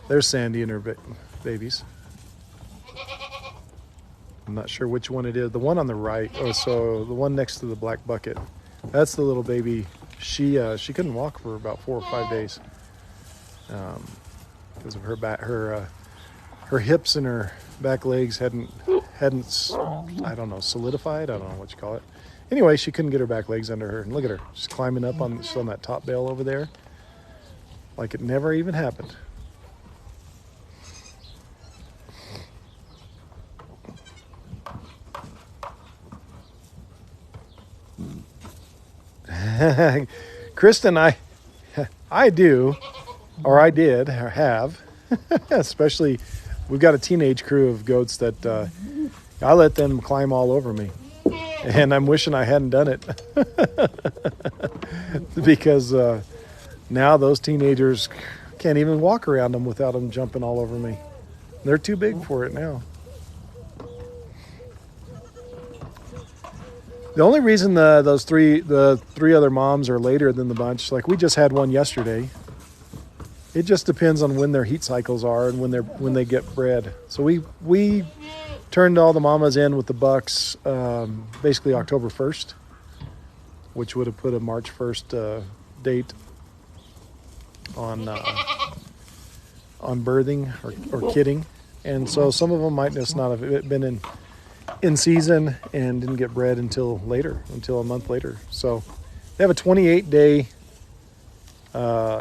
There's Sandy and her babies. I'm not sure which one it is. The one on the right, so the one next to the black bucket. That's the little baby. She couldn't walk for about 4 or 5 days because of her back, her hips and her back legs hadn't I don't know, solidified. I don't know what you call it. Anyway, she couldn't get her back legs under her. And look at her, just climbing up on that top bale over there, like it never even happened. Kristen, I do, or I did, or have, especially we've got a teenage crew of goats that I let them climb all over me. And I'm wishing I hadn't done it because now those teenagers can't even walk around them without them jumping all over me. They're too big for it now. The only reason the three other moms are later than the bunch, like we just had one yesterday. It just depends on when their heat cycles are and when they get bred. So we turned all the mamas in with the bucks basically October 1st, which would have put a March 1st date on birthing or kidding. And so some of them might just not have been in season and didn't get bred until a month later. So they have a 28-day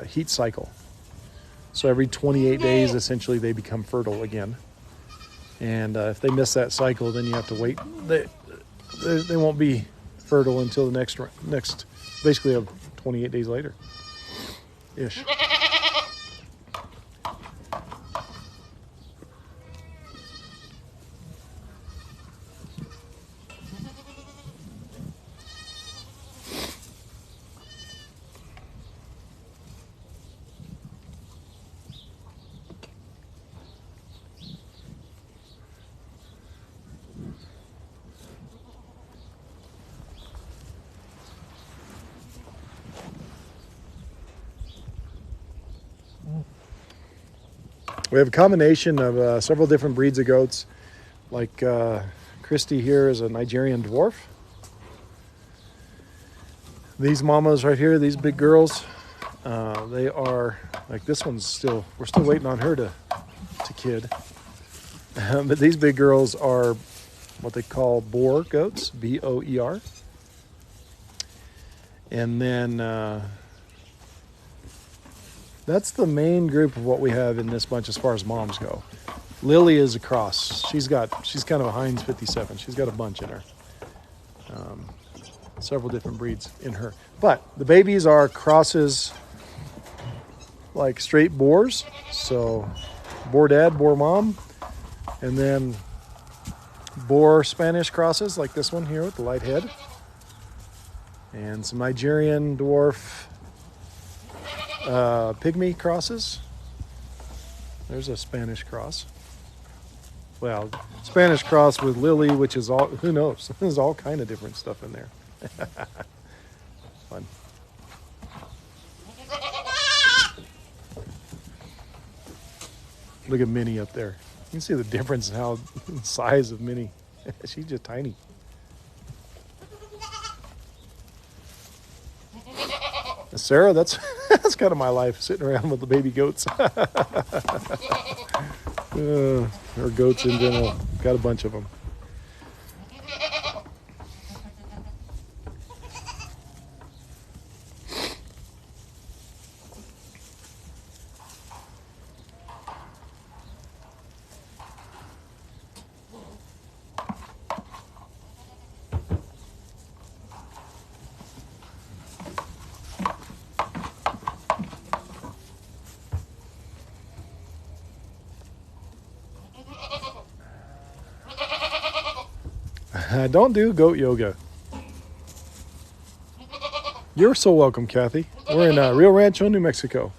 heat cycle. So every 28 days, essentially, they become fertile again. And if they miss that cycle, then you have to wait. They won't be fertile until the next basically 28 days later, ish. We have a combination of several different breeds of goats. Like Christy here is a Nigerian dwarf. These mamas right here, these big girls, they are, like this one's we're still waiting on her to kid. But these big girls are what they call Boar Goats, Boer. And then that's the main group of what we have in this bunch as far as moms go. Lily is a cross. She's kind of a Heinz 57. She's got a bunch in her. Several different breeds in her. But the babies are crosses, like straight boars. So boar dad, boar mom. And then boar Spanish crosses like this one here with the light head. And some Nigerian dwarf pygmy crosses. There's a Spanish cross. Well, Spanish cross with Lily, which is all, who knows? There's all kind of different stuff in there. Fun. Look at Minnie up there. You can see the difference in how the size of Minnie. She's just tiny. Sarah, that's kind of my life, sitting around with the baby goats. Or goats in general. Got a bunch of them. Don't do goat yoga. You're so welcome, Kathy. We're in Rio Rancho, New Mexico.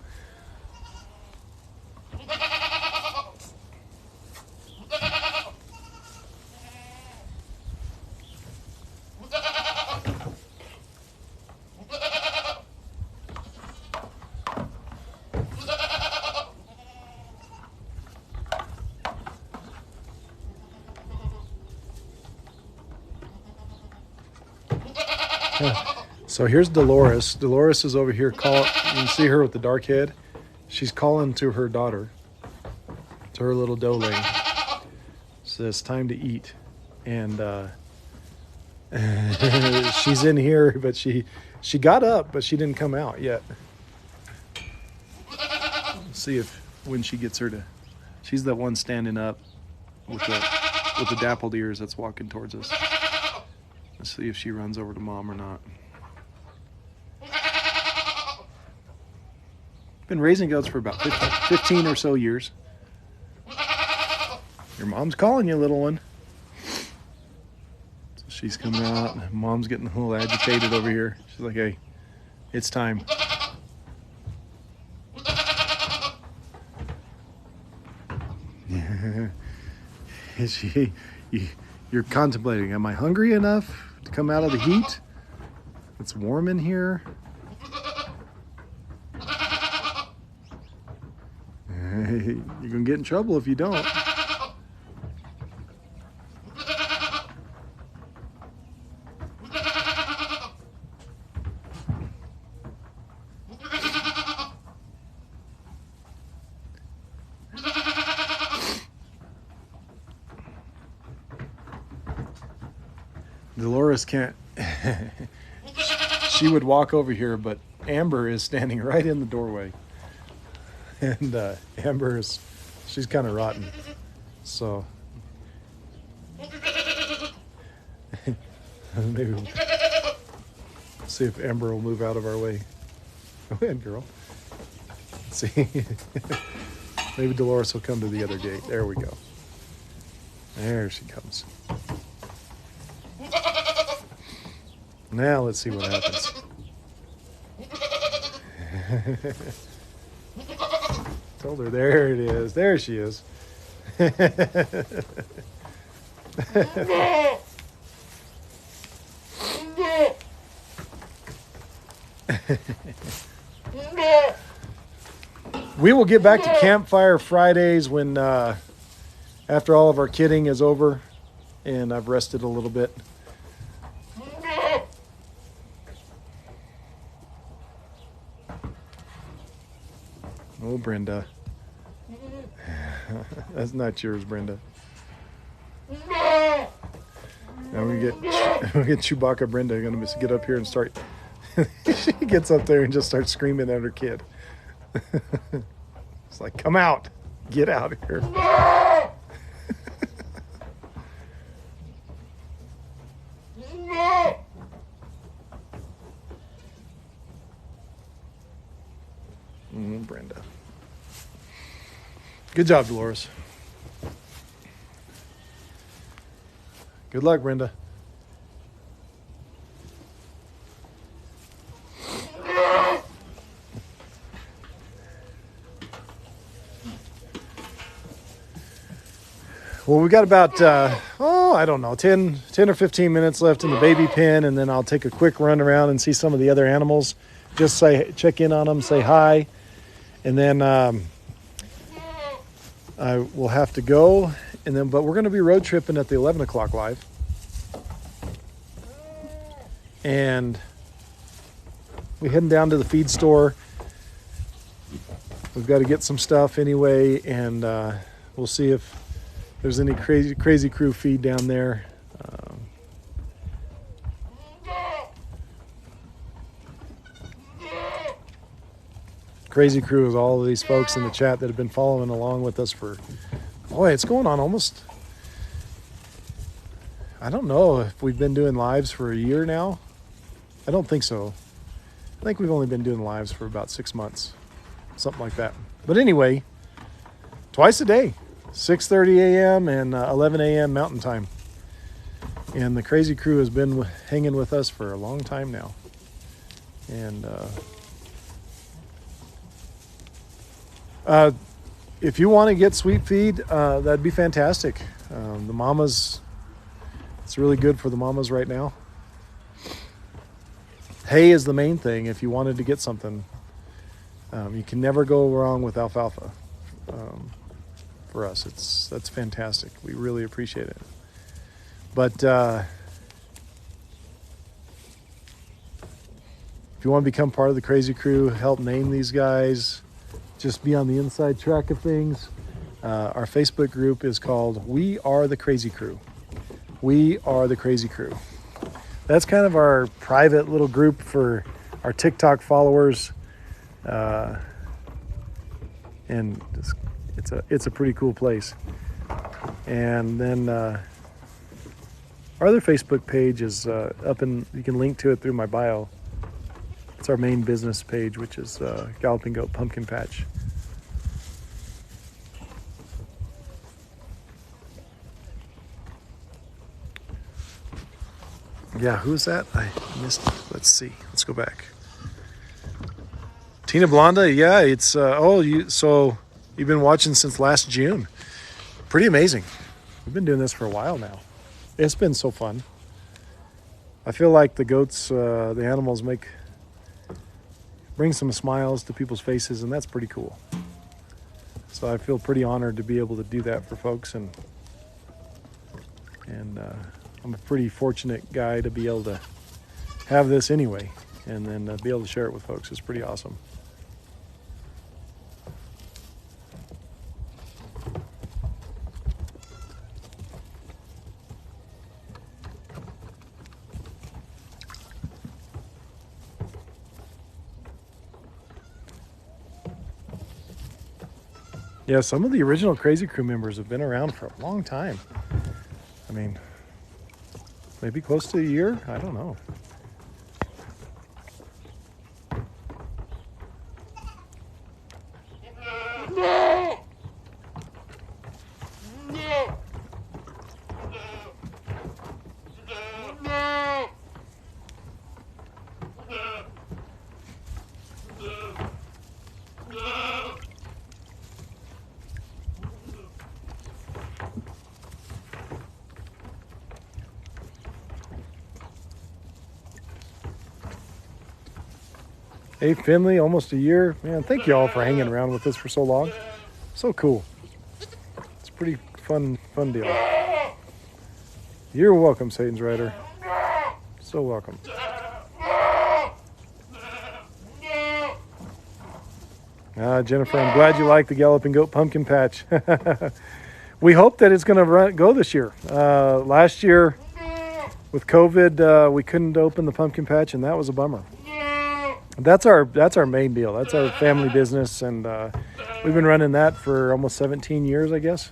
So here's Dolores. Dolores is over here calling. You can see her with the dark head. She's calling to her daughter, to her little doe lane. So it's time to eat. And she's in here, but she got up, but she didn't come out yet. Let's see if when she gets her to. She's the one standing up with the dappled ears that's walking towards us. Let's see if she runs over to mom or not. Been raising goats for about 15 or so years. Your mom's calling you, little one. So she's coming out. Mom's getting a little agitated over here. She's like, hey, it's time. You're contemplating, am I hungry enough to come out of the heat? It's warm in here. You're going to get in trouble if you don't. Dolores can't. She would walk over here, but Amber is standing right in the doorway. And Amber she's kind of rotten. So maybe we'll see if Amber will move out of our way. Go ahead, girl. Let's see. Maybe Dolores will come to the other gate. There we go. There she comes. Now let's see what happens. Told her, there it is. There she is. We will get back to Campfire Fridays when after all of our kidding is over and I've rested a little bit. Oh, Brenda. That's not yours, Brenda. Now we get Chewbacca Brenda going to get up here and start. She gets up there and just starts screaming at her kid. It's like, come out. Get out of here. Brenda. Good job, Dolores. Good luck, Brenda. Well, we got about, I don't know, 10 or 15 minutes left in the baby pen, and then I'll take a quick run around and see some of the other animals. Just check in on them, say hi. And then I will have to go, but we're going to be road tripping at the 11 o'clock live. And we're heading down to the feed store. We've got to get some stuff anyway, and we'll see if there's any crazy crew feed down there. Crazy Crew is all of these folks in the chat that have been following along with us for, boy, it's going on almost, I don't know if we've been doing lives for a year now. I don't think so. I think we've only been doing lives for about 6 months, something like that. But anyway, twice a day, 6:30 a.m. and 11 a.m. Mountain Time. And the crazy crew has been hanging with us for a long time now. And if you want to get sweet feed, that'd be fantastic. The mamas, it's really good for the mamas right now. Hay is the main thing if you wanted to get something. You can never go wrong with alfalfa. For us, that's fantastic. We really appreciate it. But if you want to become part of the crazy crew, help name these guys, just be on the inside track of things. Our Facebook group is called We Are the Crazy Crew. We Are the Crazy Crew. That's kind of our private little group for our TikTok followers. And it's a pretty cool place. And then our other Facebook page is up in, you can link to it through my bio. It's our main business page, which is Galloping Goat Pumpkin Patch. Yeah, who's that? I missed it. Let's see. Let's go back. Tina Blonda, yeah, it's so you've been watching since last June. Pretty amazing. We've been doing this for a while now. It's been so fun. I feel like the goats, the animals bring some smiles to people's faces, and that's pretty cool. So I feel pretty honored to be able to do that for folks, and I'm a pretty fortunate guy to be able to have this anyway, and then be able to share it with folks is pretty awesome. Yeah, some of the original Crazy Crew members have been around for a long time. I mean, maybe close to a year? I don't know. Hey, Finley, almost a year. Man, thank you all for hanging around with us for so long. So cool. It's a pretty fun deal. You're welcome, Satan's Rider. So welcome. Jennifer, I'm glad you like the Galloping Goat Pumpkin Patch. We hope that it's going to go this year. Last year, with COVID, we couldn't open the pumpkin patch, and that was a bummer. That's our main deal. That's our family business, and we've been running that for almost 17 years, I guess.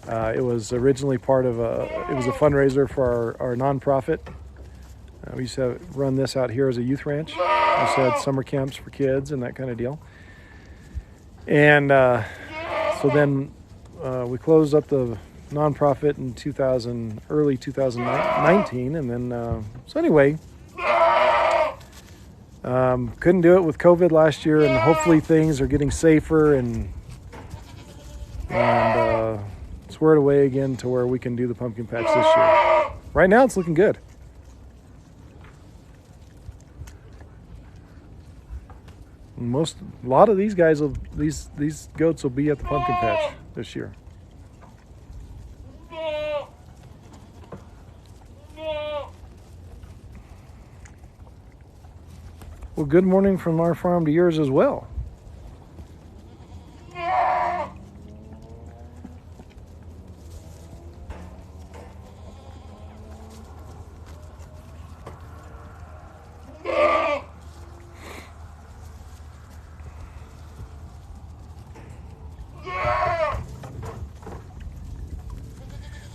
It was originally it was a fundraiser for our nonprofit. We used to run this out here as a youth ranch. We also had summer camps for kids and that kind of deal. And so then we closed up the nonprofit in early 2019, and then so anyway. Couldn't do it with COVID last year, and hopefully things are getting safer and squared away again to where we can do the pumpkin patch this year. Right now, it's looking good. A lot of these guys these goats will be at the pumpkin patch this year. Well, good morning from our farm to yours as well.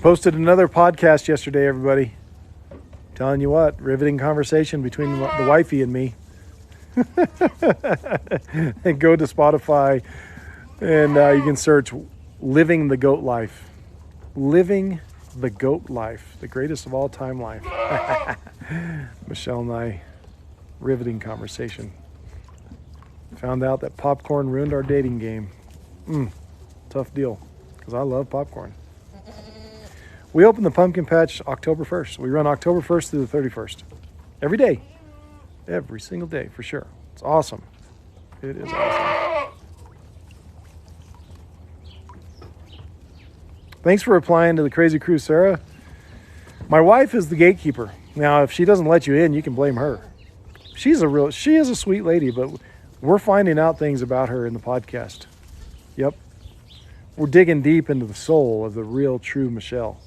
Posted another podcast yesterday, everybody. Telling you what, riveting conversation between the wifey and me. And go to Spotify, and you can search Living the Goat Life. Living the goat life, the greatest of all time life. Michelle and I, riveting conversation. Found out that popcorn ruined our dating game. Tough deal, because I love popcorn. We open the pumpkin patch October 1st. We run October 1st through the 31st. Every day. Every single day, for sure. It's awesome. It is awesome. Thanks for replying to the Crazy Crew, Sarah. My wife is the gatekeeper. Now, if she doesn't let you in, you can blame her. She is a sweet lady, but we're finding out things about her in the podcast. Yep. We're digging deep into the soul of the real, true Michelle.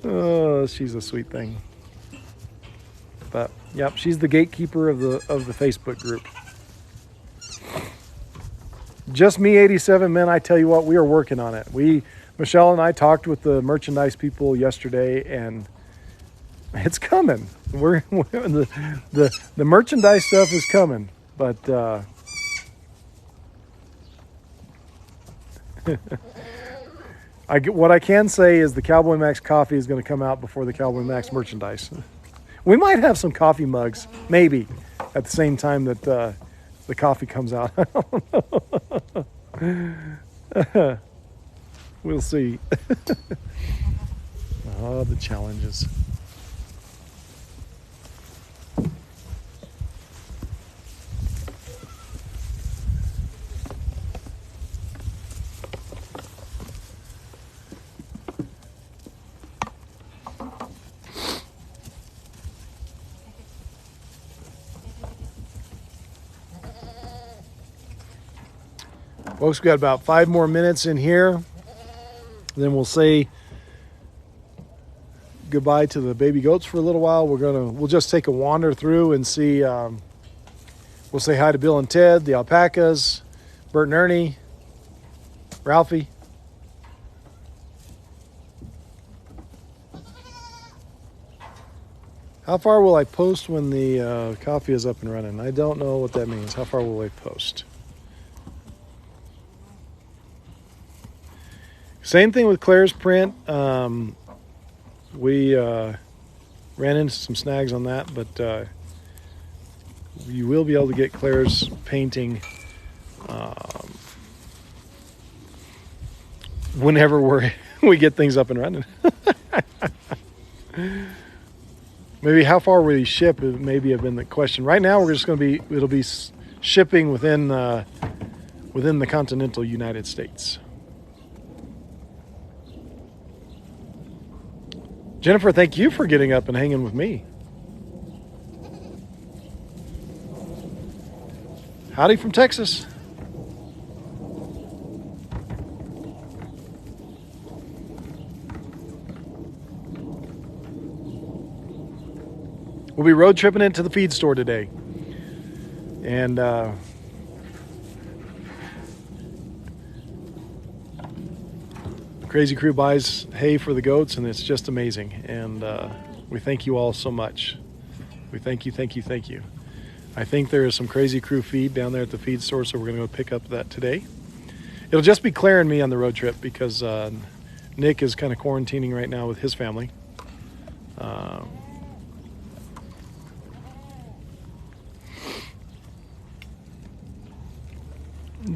Oh, she's a sweet thing. But yep, she's the gatekeeper of the Facebook group. Just me 87 men, I tell you what, we are working on it. Michelle and I talked with the merchandise people yesterday, and it's coming. The merchandise stuff is coming, but what I can say is the Cowboy Max coffee is going to come out before the Cowboy Max merchandise. We might have some coffee mugs, maybe, at the same time that the coffee comes out. I don't know. We'll see. Oh, the challenges. Folks, we got about 5 more minutes in here. Then we'll say goodbye to the baby goats for a little while. We'll just take a wander through and see. We'll say hi to Bill and Ted, the alpacas, Bert and Ernie, Ralphie. How far will I post when the coffee is up and running? I don't know what that means. How far will I post? Same thing with Claire's print. We ran into some snags on that, but you will be able to get Claire's painting whenever we get things up and running. Maybe how far will we ship? Maybe have been the question. Right now, we're just going to it'll be shipping within the continental United States. Jennifer, thank you for getting up and hanging with me. Howdy from Texas. We'll be road tripping into the feed store today. And Crazy Crew buys hay for the goats, and it's just amazing. And we thank you all so much. We thank you. I think there is some Crazy Crew feed down there at the feed store, so we're going to go pick up that today. It'll just be Claire and me on the road trip because Nick is kind of quarantining right now with his family.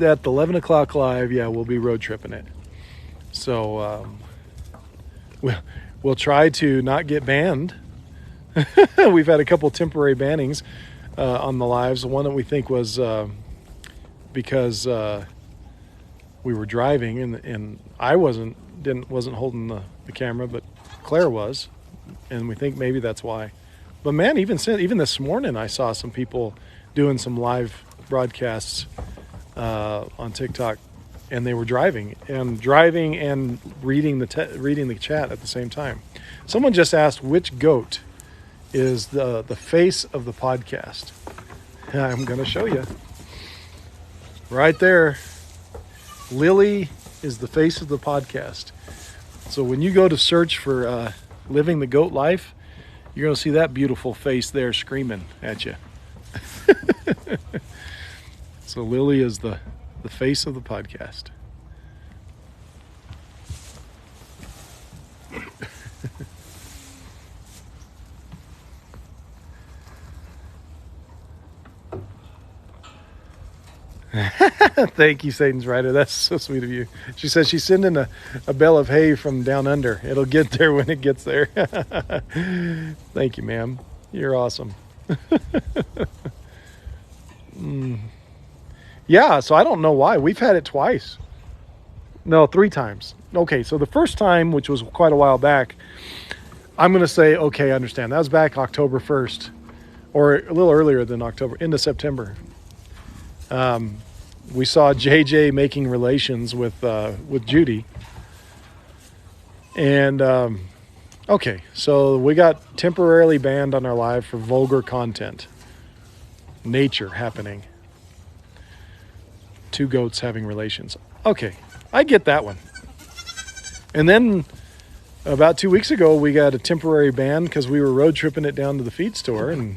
At the 11 o'clock live, yeah, we'll be road tripping it. So we'll try to not get banned. We've had a couple temporary bannings on the lives. The one that we think was because we were driving and I wasn't holding the camera, but Claire was, and we think maybe that's why. But man, even this morning, I saw some people doing some live broadcasts on TikTok. And they were driving and reading the chat at the same time. Someone just asked which goat is the face of the podcast. I'm going to show you. Right there. Lily is the face of the podcast. So when you go to search for living the goat life, you're going to see that beautiful face there screaming at you. So Lily is the face of the podcast. Thank you, Satan's Rider. That's so sweet of you. She says she's sending a bale of hay from down under. It'll get there when it gets there. Thank you, ma'am. You're awesome. Yeah, so I don't know why. We've had it twice. No, 3 times. Okay, so the first time, which was quite a while back, I'm going to say, okay, I understand. That was back October 1st, or a little earlier than October, into September. We saw JJ making relations with Judy. And, okay, so we got temporarily banned on our live for vulgar content. Nature happening. 2 goats having relations. Okay, I get that one. And then about 2 weeks ago, we got a temporary ban because we were road tripping it down to the feed store, and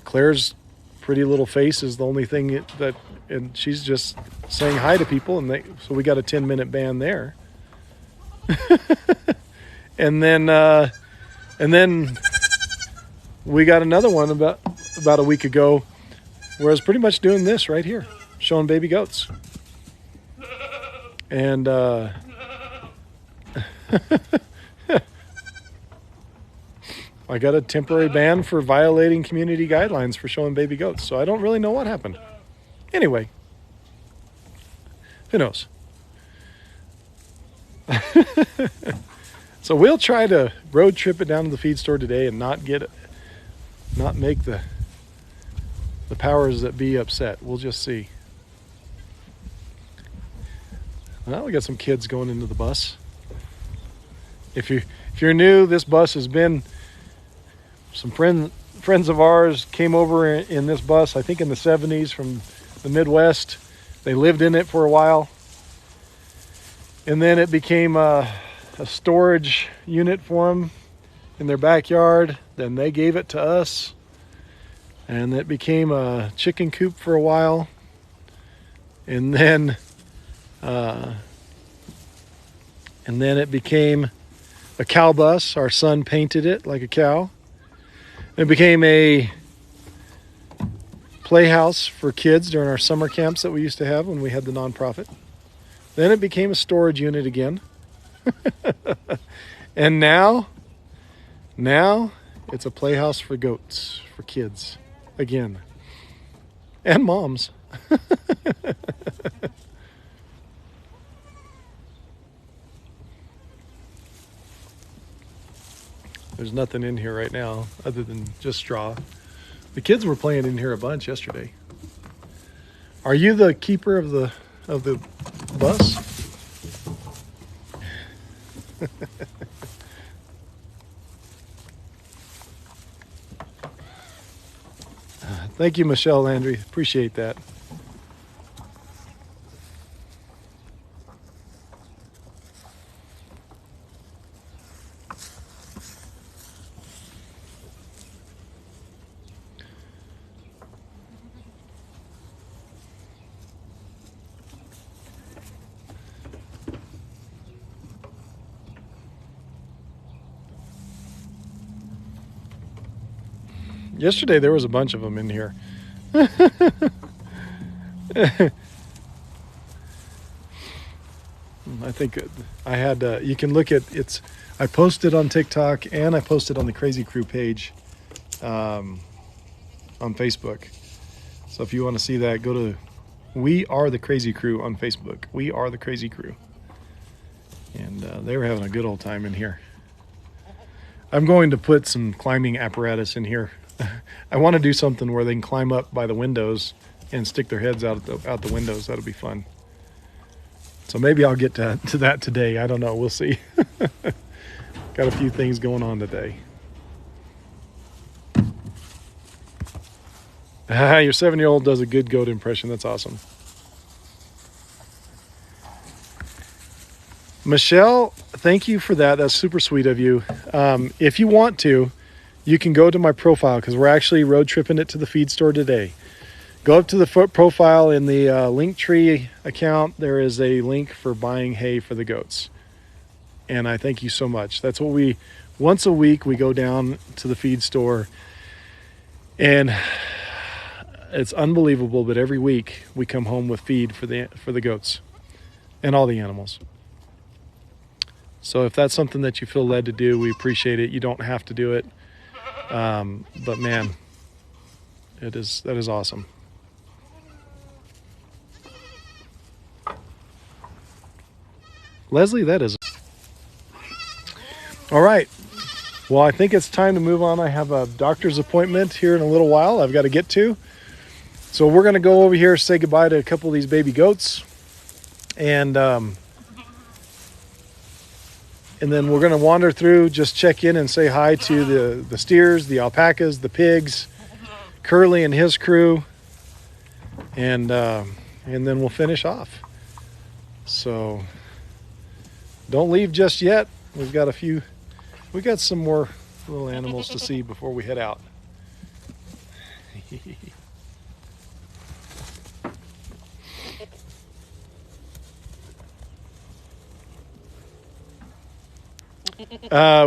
Claire's pretty little face is the only thing that, and she's just saying hi to people, and so we got a 10-minute ban there. and then we got another one about a week ago, where I was pretty much doing this right here, showing baby goats. And I got a temporary ban for violating community guidelines for showing baby goats. So I don't really know what happened. Anyway, who knows? So we'll try to road trip it down to the feed store today and not make the powers that be upset. We'll just see. Well, we got some kids going into the bus. If you're new, this bus has been, some friends of ours came over in this bus, I think in the 70s, from the Midwest. They lived in it for a while. And then it became a storage unit for them in their backyard. Then they gave it to us. And it became a chicken coop for a while. And then it became a cow bus. Our son painted it like a cow. It became a playhouse for kids during our summer camps that we used to have when we had the nonprofit. Then it became a storage unit again. And now it's a playhouse for goats, for kids again. And moms. There's nothing in here right now other than just straw. The kids were playing in here a bunch yesterday. Are you the keeper of the bus? Thank you, Michelle Landry. Appreciate that. Yesterday there was a bunch of them in here. I think I had, you can look at it's, I posted on TikTok and I posted on the Crazy Crew page on Facebook. So if you want to see that, go to We Are the Crazy Crew on Facebook. We Are the Crazy Crew. And they were having a good old time in here. I'm going to put some climbing apparatus in here. I want to do something where they can climb up by the windows and stick their heads out the windows. That'll be fun. So maybe I'll get to that today. I don't know. We'll see. Got a few things going on today. Your 7-year-old does a good goat impression. That's awesome. Michelle, thank you for that. That's super sweet of you. If you want to, you can go to my profile because we're actually road tripping it to the feed store today. Go up to the profile in the Linktree account. There is a link for buying hay for the goats. And I thank you so much. That's what once a week, we go down to the feed store. And It's unbelievable, but every week we come home with feed for the goats and all the animals. So if that's something that you feel led to do, we appreciate it. You don't have to do it. But man, that is awesome. Leslie, that is. All right. Well, I think it's time to move on. I have a doctor's appointment here in a little while I've got to get to. So we're going to go over here, say goodbye to a couple of these baby goats. And then we're going to wander through, just check in and say hi to the steers, the alpacas, the pigs, Curly and his crew. And then we'll finish off. So don't leave just yet. We got some more little animals to see before we head out.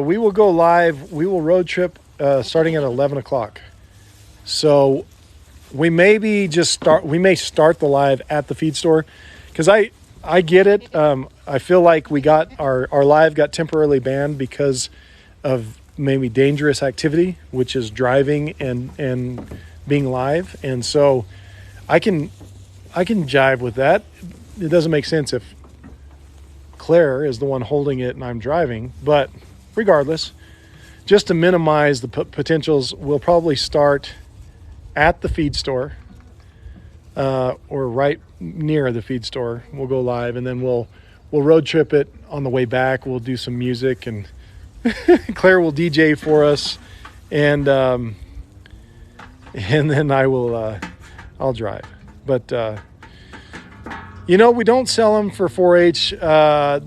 We will go live. We will road trip starting at 11 o'clock. So we may start the live at the feed store, because I get it. I feel like we got our live got temporarily banned because of maybe dangerous activity, which is driving and being live. And so I can jive with that. It doesn't make sense if Claire is the one holding it and I'm driving, but regardless, just to minimize the potentials, we'll probably start at the feed store, or right near the feed store. We'll go live, and then we'll road trip it. On the way back, we'll do some music, and Claire will DJ for us, and then I'll drive. But we don't sell them for 4-H.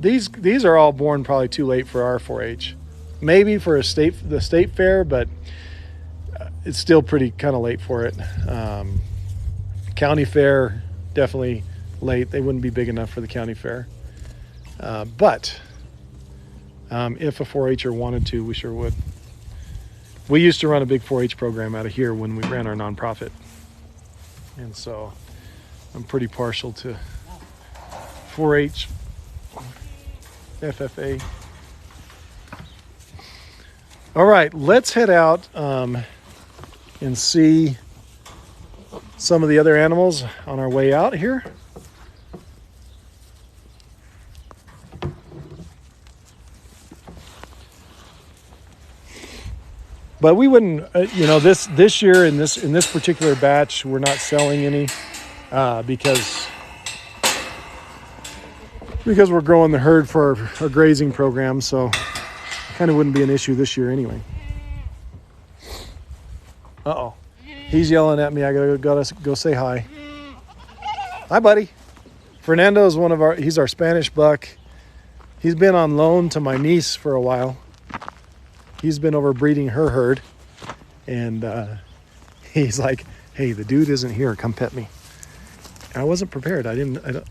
These are all born probably too late for our 4-H. Maybe for the state fair, but it's still pretty kind of late for it. County fair, definitely late. They wouldn't be big enough for the county fair. But if a 4-H'er wanted to, we sure would. We used to run a big 4-H program out of here when we ran our nonprofit. And so I'm pretty partial to 4-H, FFA. All right, let's head out and see some of the other animals on our way out here. But we wouldn't, this year in this particular batch, we're not selling any because we're growing the herd for our grazing program. So kind of wouldn't be an issue this year anyway. Uh-oh. He's yelling at me. I gotta go say hi. Hi, buddy. Fernando is he's our Spanish buck. He's been on loan to my niece for a while. He's been over breeding her herd. And he's like, hey, the dude isn't here. Come pet me. And I wasn't prepared.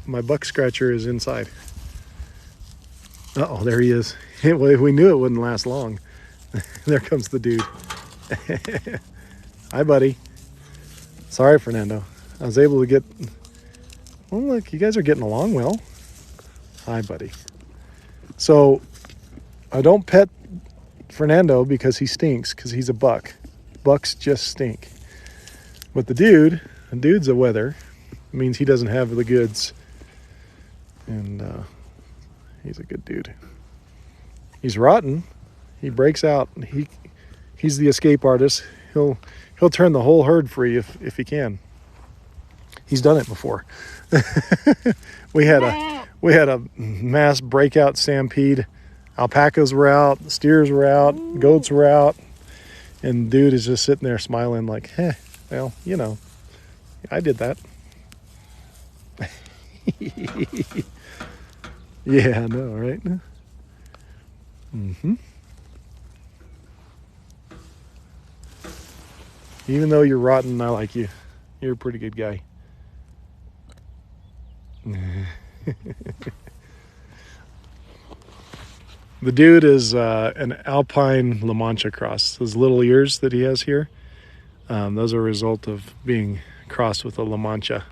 My buck scratcher is inside. Uh-oh, there he is. We knew it wouldn't last long. There comes the dude. Hi, buddy. Sorry, Fernando. I was able to get... Well, look, you guys are getting along well. Hi, buddy. So, I don't pet Fernando because he stinks, because he's a buck. Bucks just stink. But the dude's a weather. It means he doesn't have the goods. And he's a good dude. He's rotten. He breaks out. He's the escape artist. He'll turn the whole herd free if he can. He's done it before. We had a mass breakout stampede. Alpacas were out, steers were out, goats were out, and dude is just sitting there smiling like, well, I did that. Yeah, I know, right? Mm-hmm. Even though you're rotten, I like you. You're a pretty good guy. The dude is an Alpine La Mancha cross. Those little ears that he has here, those are a result of being crossed with a La Mancha.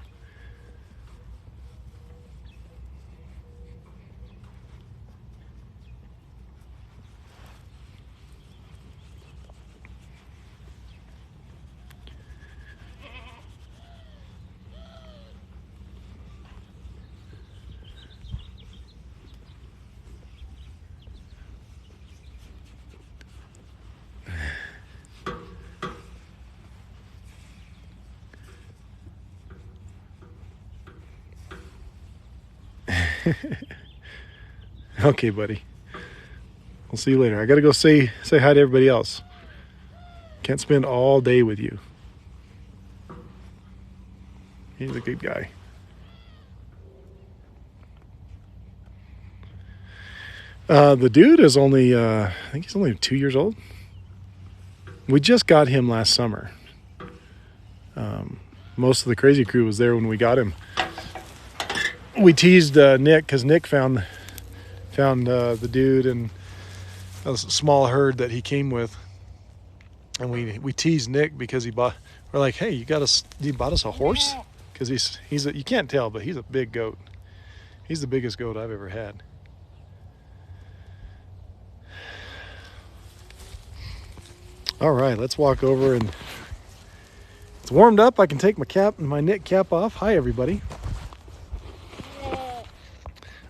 Okay, buddy. We'll see you later. I gotta go say hi to everybody else. Can't spend all day with you. He's a good guy. The dude is only, I think he's only 2 years old. We just got him last summer. Most of the crazy crew was there when we got him. We teased Nick because Nick found the dude and a small herd that he came with, and we teased Nick because we're like, hey, you bought us a horse? Because he's you can't tell, but he's a big goat. He's the biggest goat I've ever had. All right, let's walk over, and it's warmed up. I can take my knit cap off. Hi, everybody.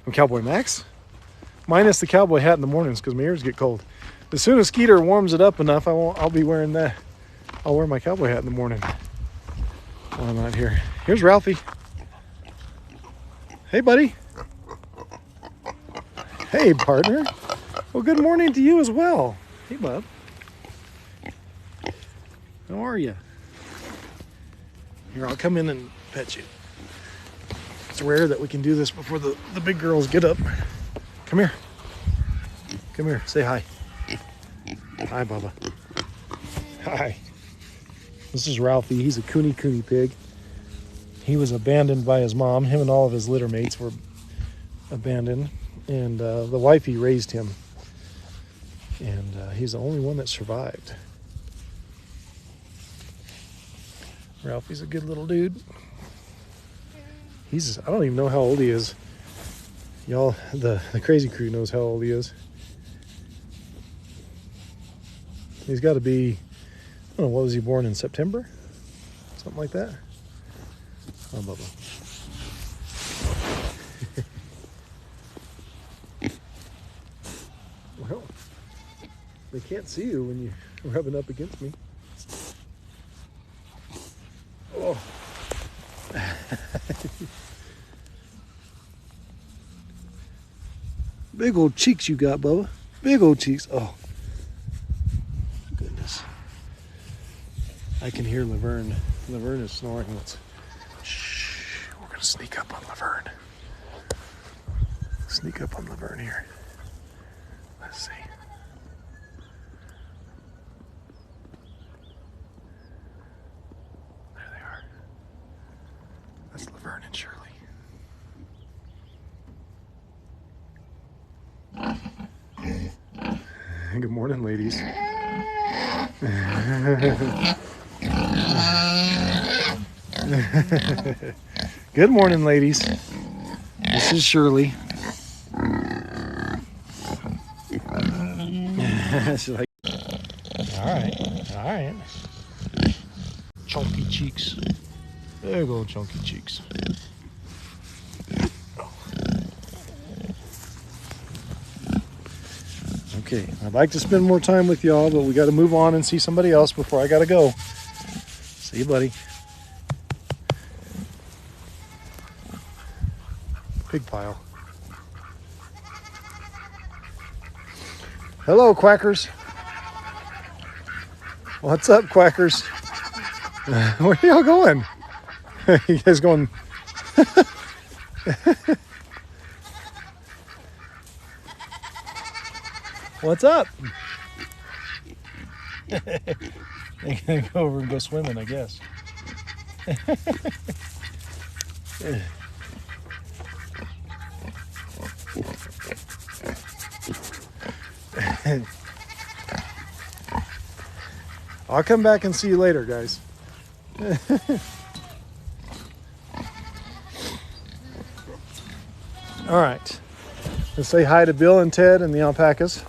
I'm Cowboy Max. Minus the cowboy hat in the mornings because my ears get cold. As soon as Skeeter warms it up enough, I'll be wearing that. I'll wear my cowboy hat in the morning while I'm out here. Here's Ralphie. Hey, buddy. Hey, partner. Well, good morning to you as well. Hey, bub. How are you? Here, I'll come in and pet you. It's rare that we can do this before the big girls get up. Come here. Come here. Say hi. Hi, Bubba. Hi. This is Ralphie. He's a cooney pig. He was abandoned by his mom. Him and all of his litter mates were abandoned. And the wifey raised him. And he's the only one that survived. Ralphie's a good little dude. I don't even know how old he is. Y'all, the crazy crew knows how old he is. He's got to be, I don't know, what was he born in September? Something like that. Oh, Bubba. Well, they can't see you when you're rubbing up against me. Oh. Big old cheeks you got, Bubba. Big old cheeks. Oh, goodness. I can hear Laverne. Laverne is snoring. Shh. We're going to sneak up on Laverne. Sneak up on Laverne here. Let's see. There they are. That's Laverne and Shirley. Good morning, ladies. Good morning, ladies. This is Shirley. She's like, all right. Chunky cheeks. There you go, chunky cheeks. Okay, I'd like to spend more time with y'all, but we got to move on and see somebody else before I got to go. See you, buddy. Pig pile. Hello, quackers. What's up, quackers? Where are y'all going? You guys going? What's up? They're gonna go over and go swimming, I guess. I'll come back and see you later, guys. All right. Let's say hi to Bill and Ted and the alpacas.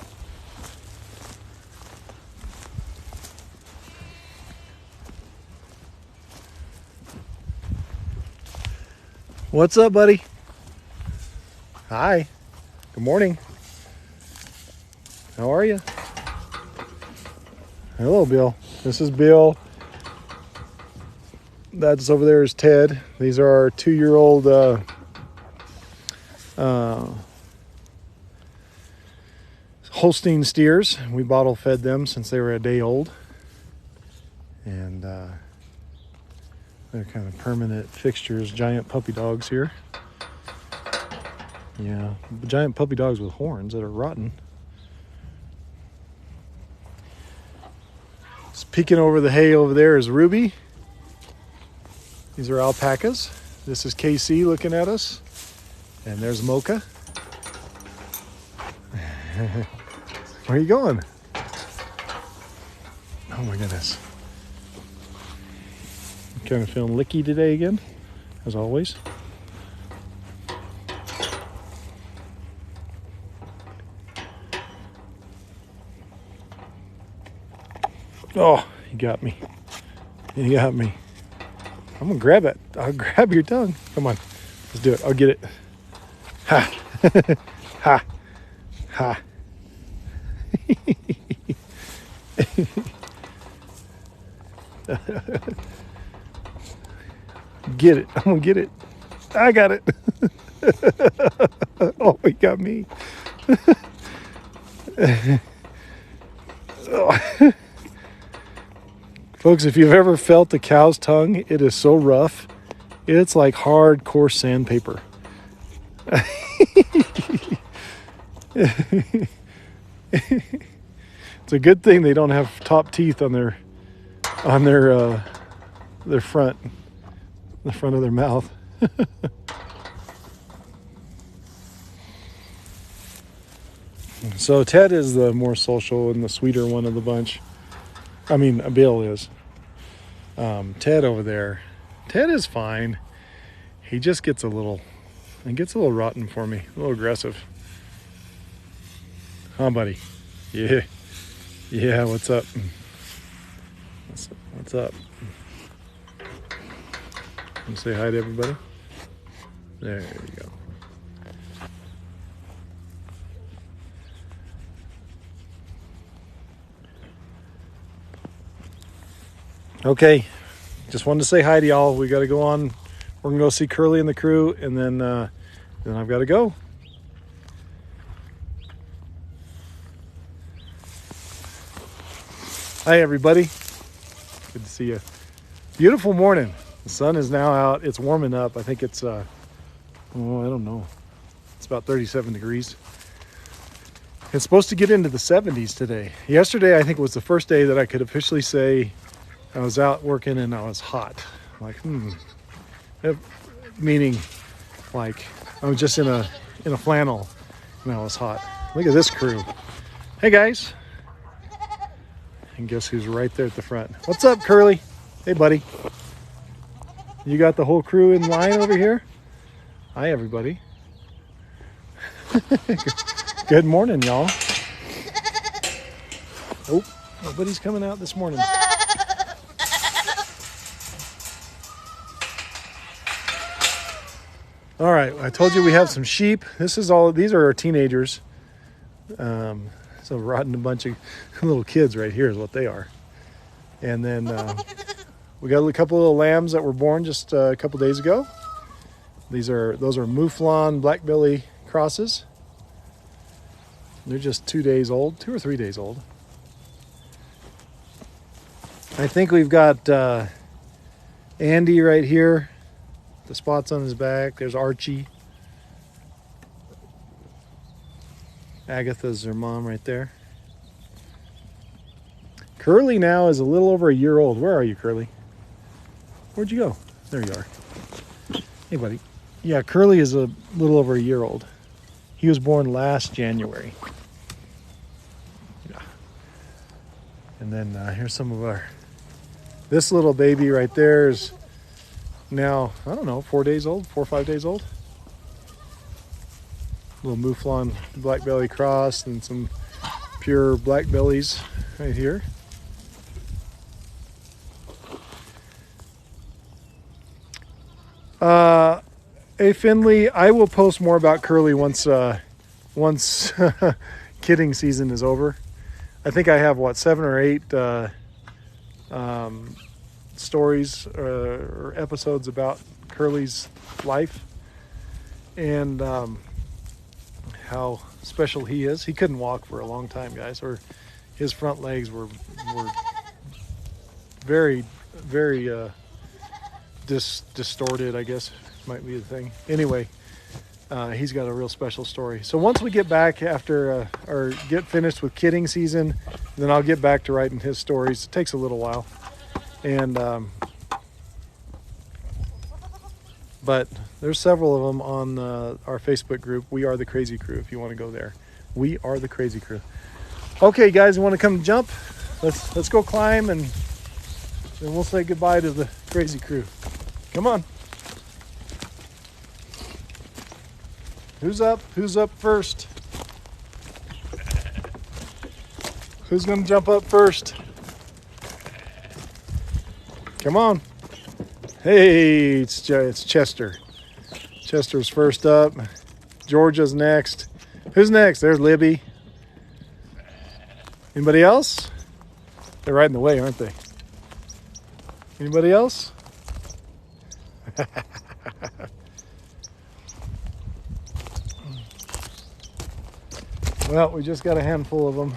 What's up, buddy? Hi. Good morning. How are you? Hello, Bill. This is Bill. That's over there is Ted. These are our 2-year-old Holstein steers. We bottle fed them since they were a day old. And they're kind of permanent fixtures, giant puppy dogs here. Yeah, giant puppy dogs with horns that are rotten. Just peeking over the hay over there is Ruby. These are alpacas. This is KC looking at us. And there's Mocha. Where are you going? Oh my goodness. Kind of feeling licky today again, as always. Oh, you got me. You got me. I'm gonna grab it. I'll grab your tongue. Come on, let's do it. I'll get it. Ha. Ha. Ha. Get it. I'm gonna get it. I got it. Oh, he got me. Oh. Folks, if you've ever felt a cow's tongue, it is so rough. It's like hardcore sandpaper. It's a good thing they don't have top teeth on their front, the front of their mouth. So Ted is the more social and the sweeter one of the bunch. I mean, Bill is. Ted over there, Ted is fine. He just gets a little rotten for me, a little aggressive. Huh, buddy? Yeah. Yeah, what's up? What's up? Can you say hi to everybody? There you go. Okay, just wanted to say hi to y'all. We got to go on. We're gonna go see Curly and the crew, and then I've got to go. Hi, everybody. Good to see you. Beautiful morning. The sun is now out. It's warming up. I think it's I don't know. It's about 37 degrees. It's supposed to get into the 70s today. Yesterday, I think, was the first day that I could officially say I was out working and I was hot. Like, meaning, like, I was just in a flannel and I was hot. Look at this crew. Hey, guys. And guess who's right there at the front? What's up, Curly? Hey, buddy. You got the whole crew in line over here? Hi, everybody. Good morning, y'all. Oh, nobody's coming out this morning. All right, I told you we have some sheep. These are our teenagers. So rotten a bunch of little kids right here is what they are. And then we got a couple of little lambs that were born just a couple days ago. Those are Mouflon Blackbelly crosses. They're just 2 days old, 2 or 3 days old. I think we've got Andy right here. The spots on his back. There's Archie. Agatha's their mom right there. Curly now is a little over a year old. Where are you, Curly? Where'd you go? There you are. Hey, buddy. Yeah, Curly is a little over a year old. He was born last January. Yeah. And then here's some of this little baby right there is now, I don't know, 4 days old, 4 or 5 days old. little Mouflon black belly cross and some pure black bellies right here. Hey Finley, I will post more about Curly once kidding season is over. I think I have 7 or 8 stories or episodes about Curly's life and how special he is. He couldn't walk for a long time, guys, or his front legs were very, very distorted, I guess might be the thing. Anyway, he's got a real special story. So once we get back after or get finished with kidding season, then I'll get back to writing his stories. It takes a little while, and but there's several of them on our Facebook group. We Are the Crazy Crew. If you want to go there, We Are the Crazy Crew. Okay, guys, you want to come jump? Let's go climb, and then we'll say goodbye to the Crazy Crew. Come on. Who's up? Who's up first? Who's going to jump up first? Come on. Hey, it's Chester. Chester's first up. Georgia's next. Who's next? There's Libby. Anybody else? They're right in the way, aren't they? Anybody else? Well, we just got a handful of them.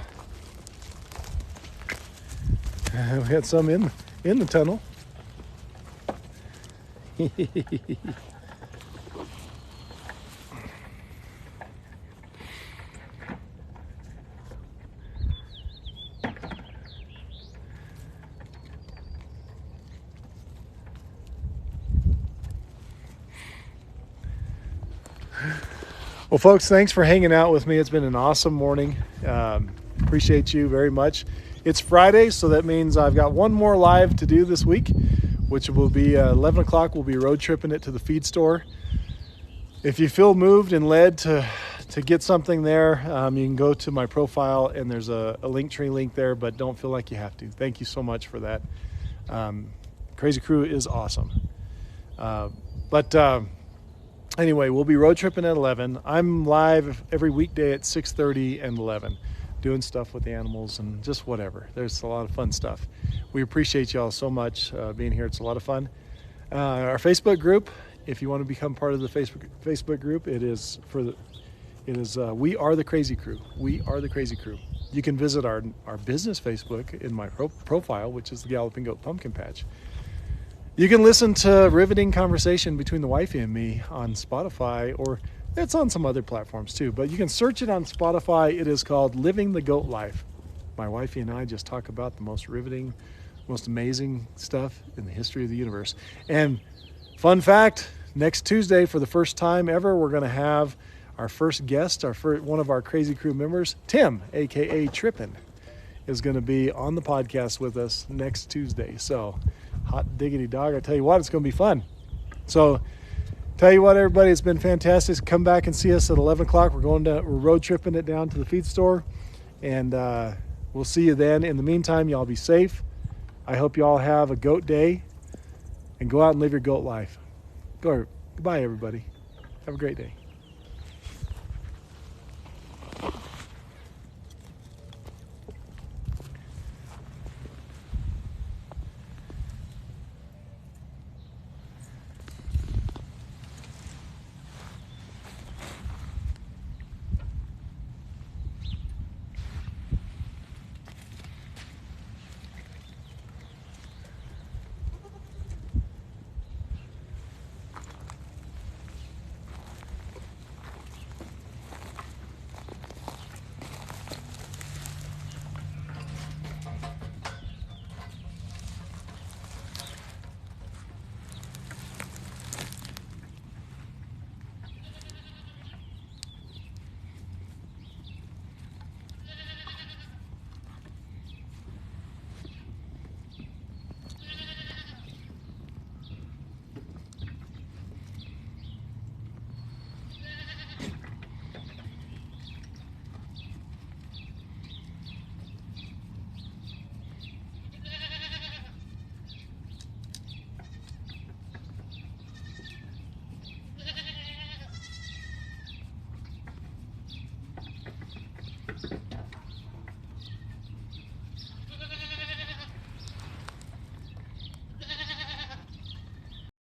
We had some in the tunnel. Well, folks, thanks for hanging out with me. It's been an awesome morning. Appreciate you very much. It's Friday, so that means I've got one more live to do this week, which will be 11 o'clock. We'll be road tripping it to the feed store. If you feel moved and led to get something there, you can go to my profile, and there's a Linktree link there, but don't feel like you have to. Thank you so much for that. Crazy Crew is awesome. Anyway, we'll be road tripping at 11. I'm live every weekday at 6:30 and 11, doing stuff with the animals and just whatever. There's a lot of fun stuff. We appreciate y'all so much being here. It's a lot of fun. Our Facebook group, if you want to become part of the Facebook group, it is We Are the Crazy Crew. We Are the Crazy Crew. You can visit our business Facebook in my profile, which is the Galloping Goat Pumpkin Patch. You can listen to riveting conversation between the wifey and me on Spotify, or it's on some other platforms too, but you can search it on Spotify. It is called Living the Goat Life. My wifey and I just talk about the most riveting, most amazing stuff in the history of the universe. And fun fact, next Tuesday, for the first time ever, we're going to have our first guest, one of our Crazy Crew members, Tim, aka Trippin', is going to be on the podcast with us next Tuesday. So hot diggity dog, I tell you what, it's going to be fun. So tell you what, everybody, it's been fantastic. Come back and see us at 11 o'clock. We're road tripping it down to the feed store, and we'll see you then. In the meantime, y'all be safe. I hope y'all have a goat day, and go out and live your goat life. Goodbye, everybody. Have a great day.